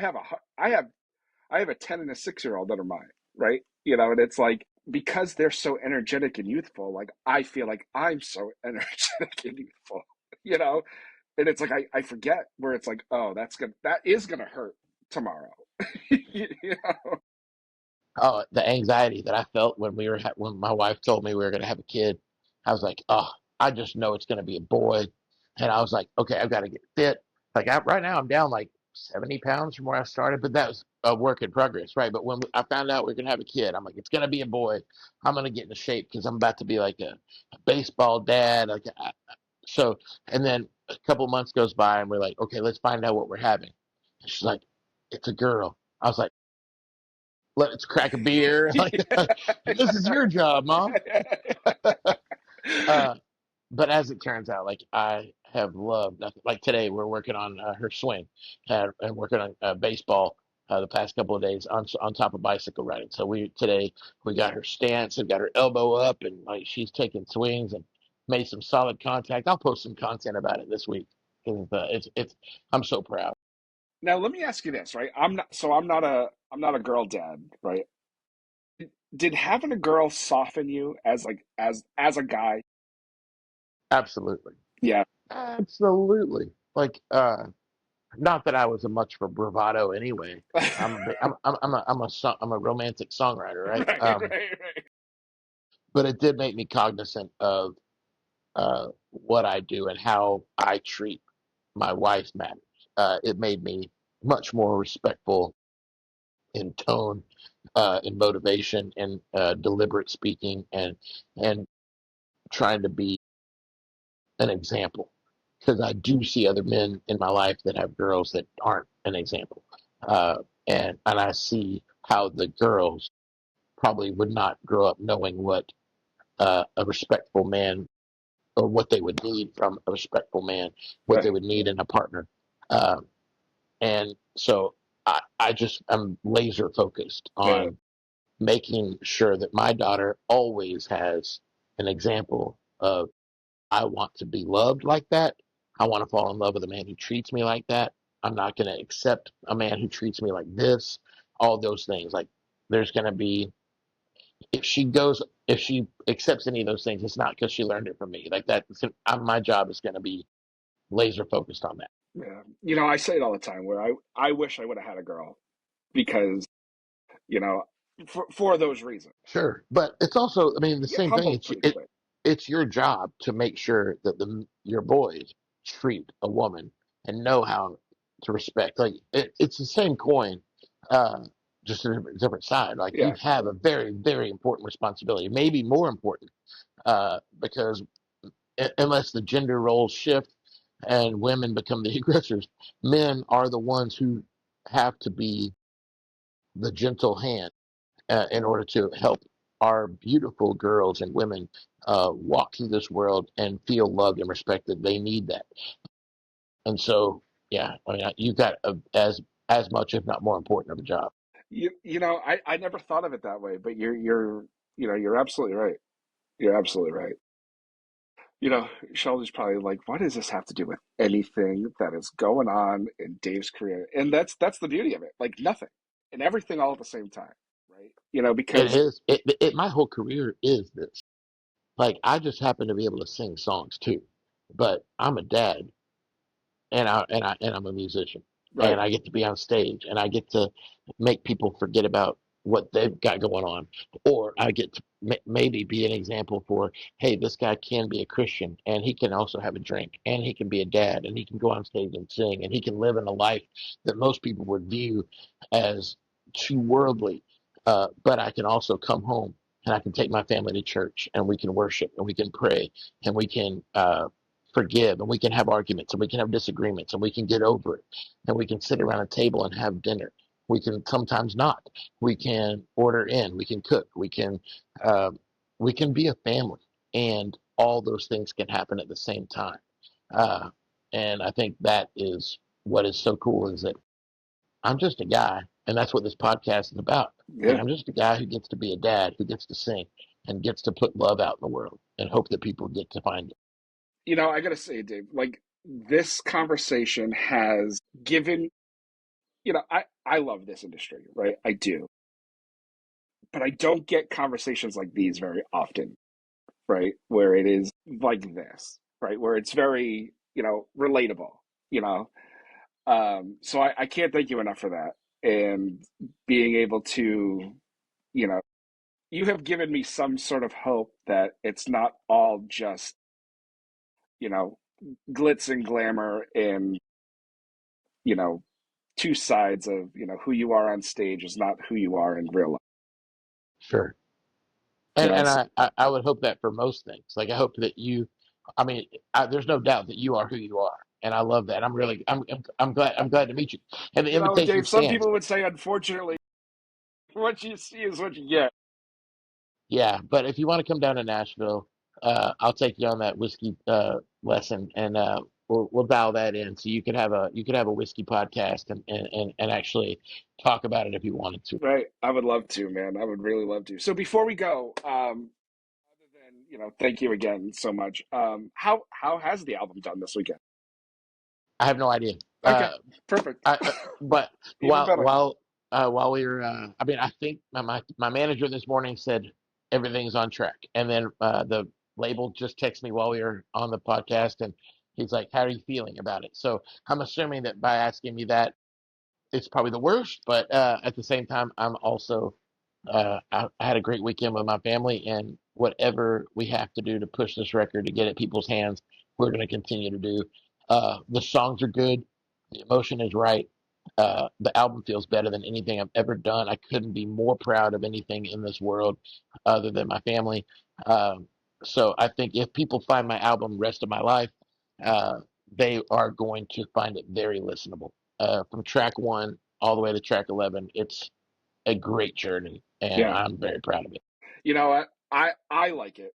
S8: have a 10 and a 6-year old that are mine, right? And it's like, because they're so energetic and youthful, like, I feel like I'm so energetic and youthful, you know? And it's like, I forget where it's like, oh, that is gonna hurt tomorrow. you know?
S9: Oh, the anxiety that I felt when when my wife told me we were going to have a kid, I was like, oh, I just know it's going to be a boy, and I was like, okay, I've got to get fit. Like right now, I'm down like 70 pounds from where I started, but that was a work in progress, right? But when I found out we are going to have a kid, I'm like, it's going to be a boy. I'm going to get into shape because I'm about to be like a baseball dad. So, and then a couple of months goes by, and we're like, okay, let's find out what we're having. And she's like, it's a girl. I was like, let's crack a beer. Like, this is your job, mom. Uh, but as it turns out, like I have loved nothing. Like today, we're working on her swing and working on baseball the past couple of days on top of bicycle riding. So today we got her stance and got her elbow up, and like she's taking swings and made some solid contact. I'll post some content about it this week. 'Cause, it's I'm so proud.
S8: Now, let me ask you this, right? I'm not a girl dad, right? Did having a girl soften you as like as a guy?
S9: Absolutely,
S8: Yeah.
S9: absolutely. Like not that I was a much for bravado anyway. I'm a romantic songwriter, right?
S8: Right, right, right.
S9: But it did make me cognizant of what I do and how I treat my wife matters. It made me much more respectful in tone, in motivation, and deliberate speaking, and trying to be an example. Because I do see other men in my life that have girls that aren't an example, uh, and I see how the girls probably would not grow up knowing what a respectful man or what they would need from a respectful man, what they
S8: Right.
S9: would need in a partner. Uh, and so I'm laser focused
S8: Yeah.
S9: on making sure that my daughter always has an example of I want to be loved like that. I want to fall in love with a man who treats me like that. I'm not going to accept a man who treats me like this. All those things. Like there's going to be if she accepts any of those things, it's not because she learned it from me. Like that, my job is going to be laser focused on that.
S8: Yeah. I say it all the time where I wish I would have had a girl because, you know, for those reasons.
S9: Sure, but it's also, I mean, the
S8: You get
S9: same thing.
S8: humbled pretty quick.
S9: It's your job to make sure that your boys treat a woman and know how to respect. Like it's the same coin, uh, just a different side. Like you
S8: Yeah.
S9: have a very, very important responsibility, maybe more important, because unless the gender roles shift and women become the aggressors, men are the ones who have to be the gentle hand in order to help our beautiful girls and women walk through this world and feel loved and respected. They need that, and so yeah, I mean, you've got as much, if not more important, of a job.
S8: I never thought of it that way, but you're absolutely right. You're absolutely right. Sheldon's probably like, what does this have to do with anything that is going on in Dave's career? And that's the beauty of it. Like nothing and everything all at the same time, right?
S9: It
S8: Because
S9: is my whole career is this. Like I just happen to be able to sing songs too, but I'm a dad and I'm a musician,
S8: right,
S9: and I get to be on stage, and I get to make people forget about what they've got going on, or I get to maybe be an example for, hey, this guy can be a Christian, and he can also have a drink, and he can be a dad, and he can go on stage and sing, and he can live in a life that most people would view as too worldly. But I can also come home and I can take my family to church, and we can worship, and we can pray, and we can forgive, and we can have arguments, and we can have disagreements, and we can get over it, and we can sit around a table and have dinner. We can sometimes not. We can order in. We can cook. Uh, we can be a family, and all those things can happen at the same time. Uh, and I think that is what is so cool is that I'm just a guy, and that's what this podcast is about. Like
S8: yeah,
S9: I'm just a guy who gets to be a dad, who gets to sing, and gets to put love out in the world and hope that people get to find it.
S8: I gotta say, Dave, like this conversation has given, I love this industry, right? I do. But I don't get conversations like these very often, right? Where it is like this, right? Where it's very, relatable, you know? So I can't thank you enough for that. And being able to, you know, you have given me some sort of hope that it's not all just, you know, glitz and glamour and, you know, two sides of, who you are on stage is not who you are in real life.
S9: Sure.
S8: You
S9: And
S8: know,
S9: and
S8: so,
S9: I would hope that for most things. Like I hope that I mean, there's no doubt that you are who you are, and I love that. I'm glad to meet you, and the invitation
S8: Dave, some
S9: stands.
S8: people would say, unfortunately, what you see is what you get.
S9: Yeah, but if you want to come down to Nashville, I'll take you on that whiskey lesson, and we'll dial that in so you could have a whiskey podcast and actually talk about it if you wanted to.
S8: Right. I would love to, man. I would really love to. So before we go, other than, thank you again so much. How has the album done this weekend?
S9: I have no idea.
S8: Okay,
S9: Uh,
S8: perfect.
S9: but
S8: Even better.
S9: while we were, I mean, I think my manager this morning said everything's on track, and then the label just texted me while we were on the podcast, and he's like, "How are you feeling about it?" So I'm assuming that by asking me that, it's probably the worst, but at the same time, I'm also I had a great weekend with my family, and whatever we have to do to push this record to get it people's hands, we're going to continue to do. The songs are good, the emotion is right. The album feels better than anything I've ever done. I couldn't be more proud of anything in this world other than my family. So I think if people find my album Rest of My Life, uh, they are going to find it very listenable. From track one all the way to track 11, it's a great journey, and
S8: Yeah.
S9: I'm very proud of it.
S8: I like it,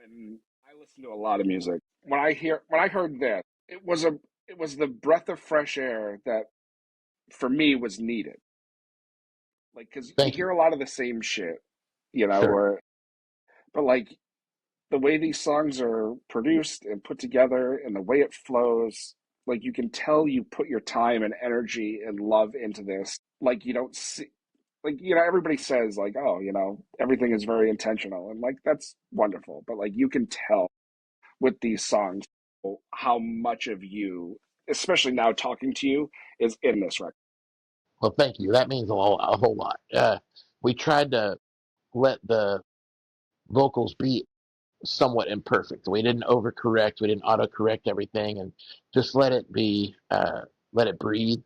S8: and I listen to a lot of music. When I heard that, it was the breath of fresh air that for me was needed. Like, because you
S9: Thank you.
S8: hear a lot of the same shit,
S9: Sure.
S8: but like the way these songs are produced and put together and the way it flows, like you can tell you put your time and energy and love into this. Like you don't see, like, everybody says like, oh, everything is very intentional. And like, that's wonderful. But like, you can tell with these songs how much of you, especially now talking to you, is in this record.
S9: Well, thank you. That means a whole lot. We tried to let the vocals be somewhat imperfect. We didn't overcorrect. We didn't autocorrect everything, and just let it be. Let it breathe.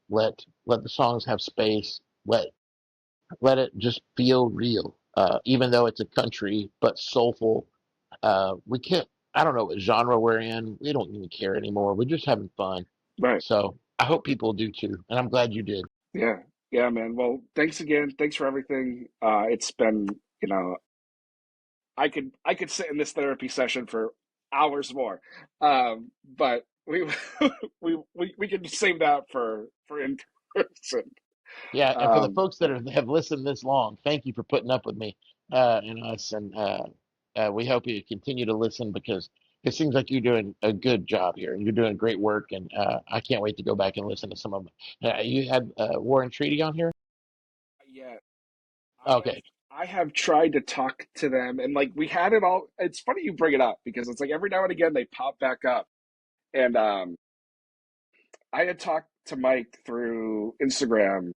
S9: Let the songs have space. Let it just feel real. Even though it's a country but soulful. We can't. I don't know what genre we're in. We don't even care anymore. We're just having fun.
S8: Right.
S9: So I hope people do too, and I'm glad you did.
S8: Yeah. Yeah, man. Well, thanks again. Thanks for everything. It's been, I could sit in this therapy session for hours more. But we we can save that for in person.
S9: Yeah, and for the
S8: Um,
S9: folks that have listened this long, thank you for putting up with me and us, and we hope you continue to listen because it seems like you're doing a good job here, and you're doing great work, and I can't wait to go back and listen to some of them. You had War and Treaty on here?
S8: yeah, I have
S9: Okay.
S8: I have tried to talk to them, and like we had it all. It's funny you bring it up because it's like every now and again they pop back up, and I had talked to Mike through Instagram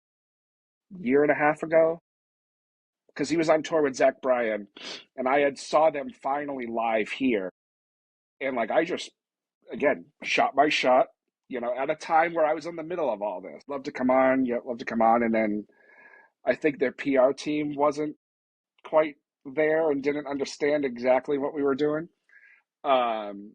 S8: a year and a half ago because he was on tour with Zach Bryan, and I had saw them finally live here, and like I just again shot my shot, at a time where I was in the middle of all this. Love to come on, yeah, love to come on, and then I think their PR team wasn't quite there and didn't understand exactly what we were doing. Um,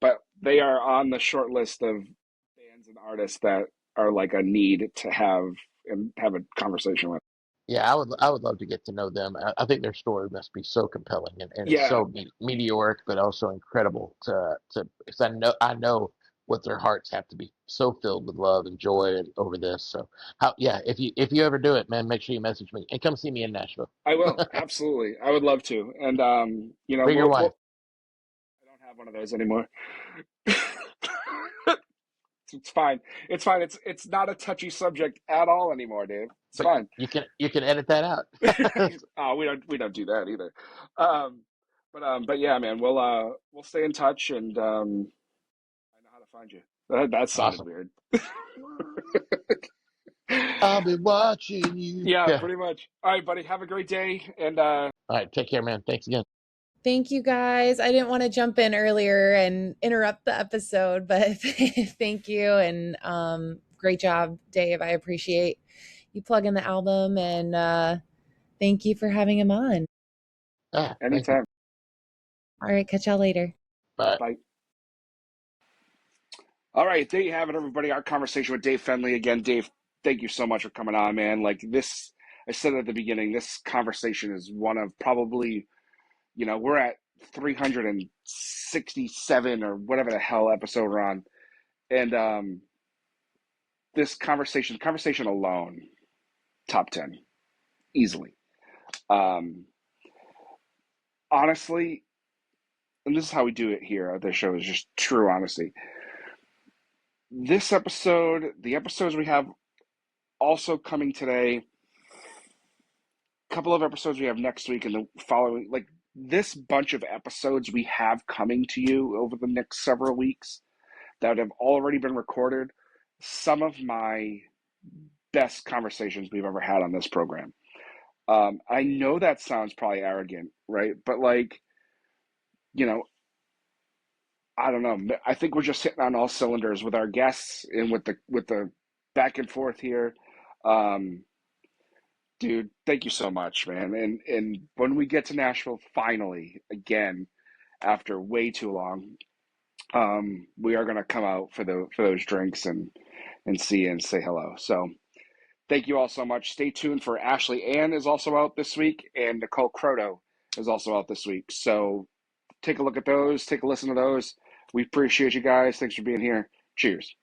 S8: but they are on the short list of bands and artists that are like a need to have a conversation with.
S9: Yeah, I would love to get to know them. I think their story must be so compelling and it's
S8: Yeah,
S9: so meteoric, but also incredible to because I know what their hearts have to be so filled with love and joy and over this. So if you ever do it, man, make sure you message me and come see me in Nashville.
S8: I will, absolutely. I would love to. And
S9: Bring your wife.
S8: I don't have one of those anymore. It's fine. It's fine. It's not a touchy subject at all anymore, Dave. It's
S9: But
S8: fine.
S9: you can edit that out.
S8: Oh, we don't do that either. But yeah, man, we'll stay in touch, and I know how to find you. That sounded
S9: Awesome.
S8: weird.
S9: I'll be watching you.
S8: Yeah,
S9: Yeah.
S8: pretty much. All right, buddy. Have a great day, and
S9: All right. Take care, man. Thanks again.
S2: Thank you guys. I didn't want to jump in earlier and interrupt the episode, but thank you. And great job, Dave. I appreciate you plugging the album, and thank you for having him on.
S9: Thank you.
S8: anytime.
S2: All right, catch y'all later.
S9: Bye.
S8: Bye. All right, there you have it, everybody. Our conversation with Dave Fenley. Again, Dave, thank you so much for coming on, man. Like this, I said at the beginning, this conversation is one of probably, we're at 367 or whatever the hell episode we're on. And this conversation alone, top 10, easily. Honestly, and this is how we do it here at the show, is just true honesty. This episode, the episodes we have also coming today, a couple of episodes we have next week and the following, like this bunch of episodes we have coming to you over the next several weeks that have already been recorded, some of my best conversations we've ever had on this program. I know that sounds probably arrogant, right? But like, I don't know. I think we're just hitting on all cylinders with our guests and with the back and forth here. Dude, thank you so much, man. And when we get to Nashville, finally, again, after way too long, we are gonna come out for those drinks and see you and say hello. So thank you all so much. Stay tuned for Ashley Ann is also out this week, and Nicole Croto is also out this week. So take a look at those, take a listen to those. We appreciate you guys. Thanks for being here. Cheers.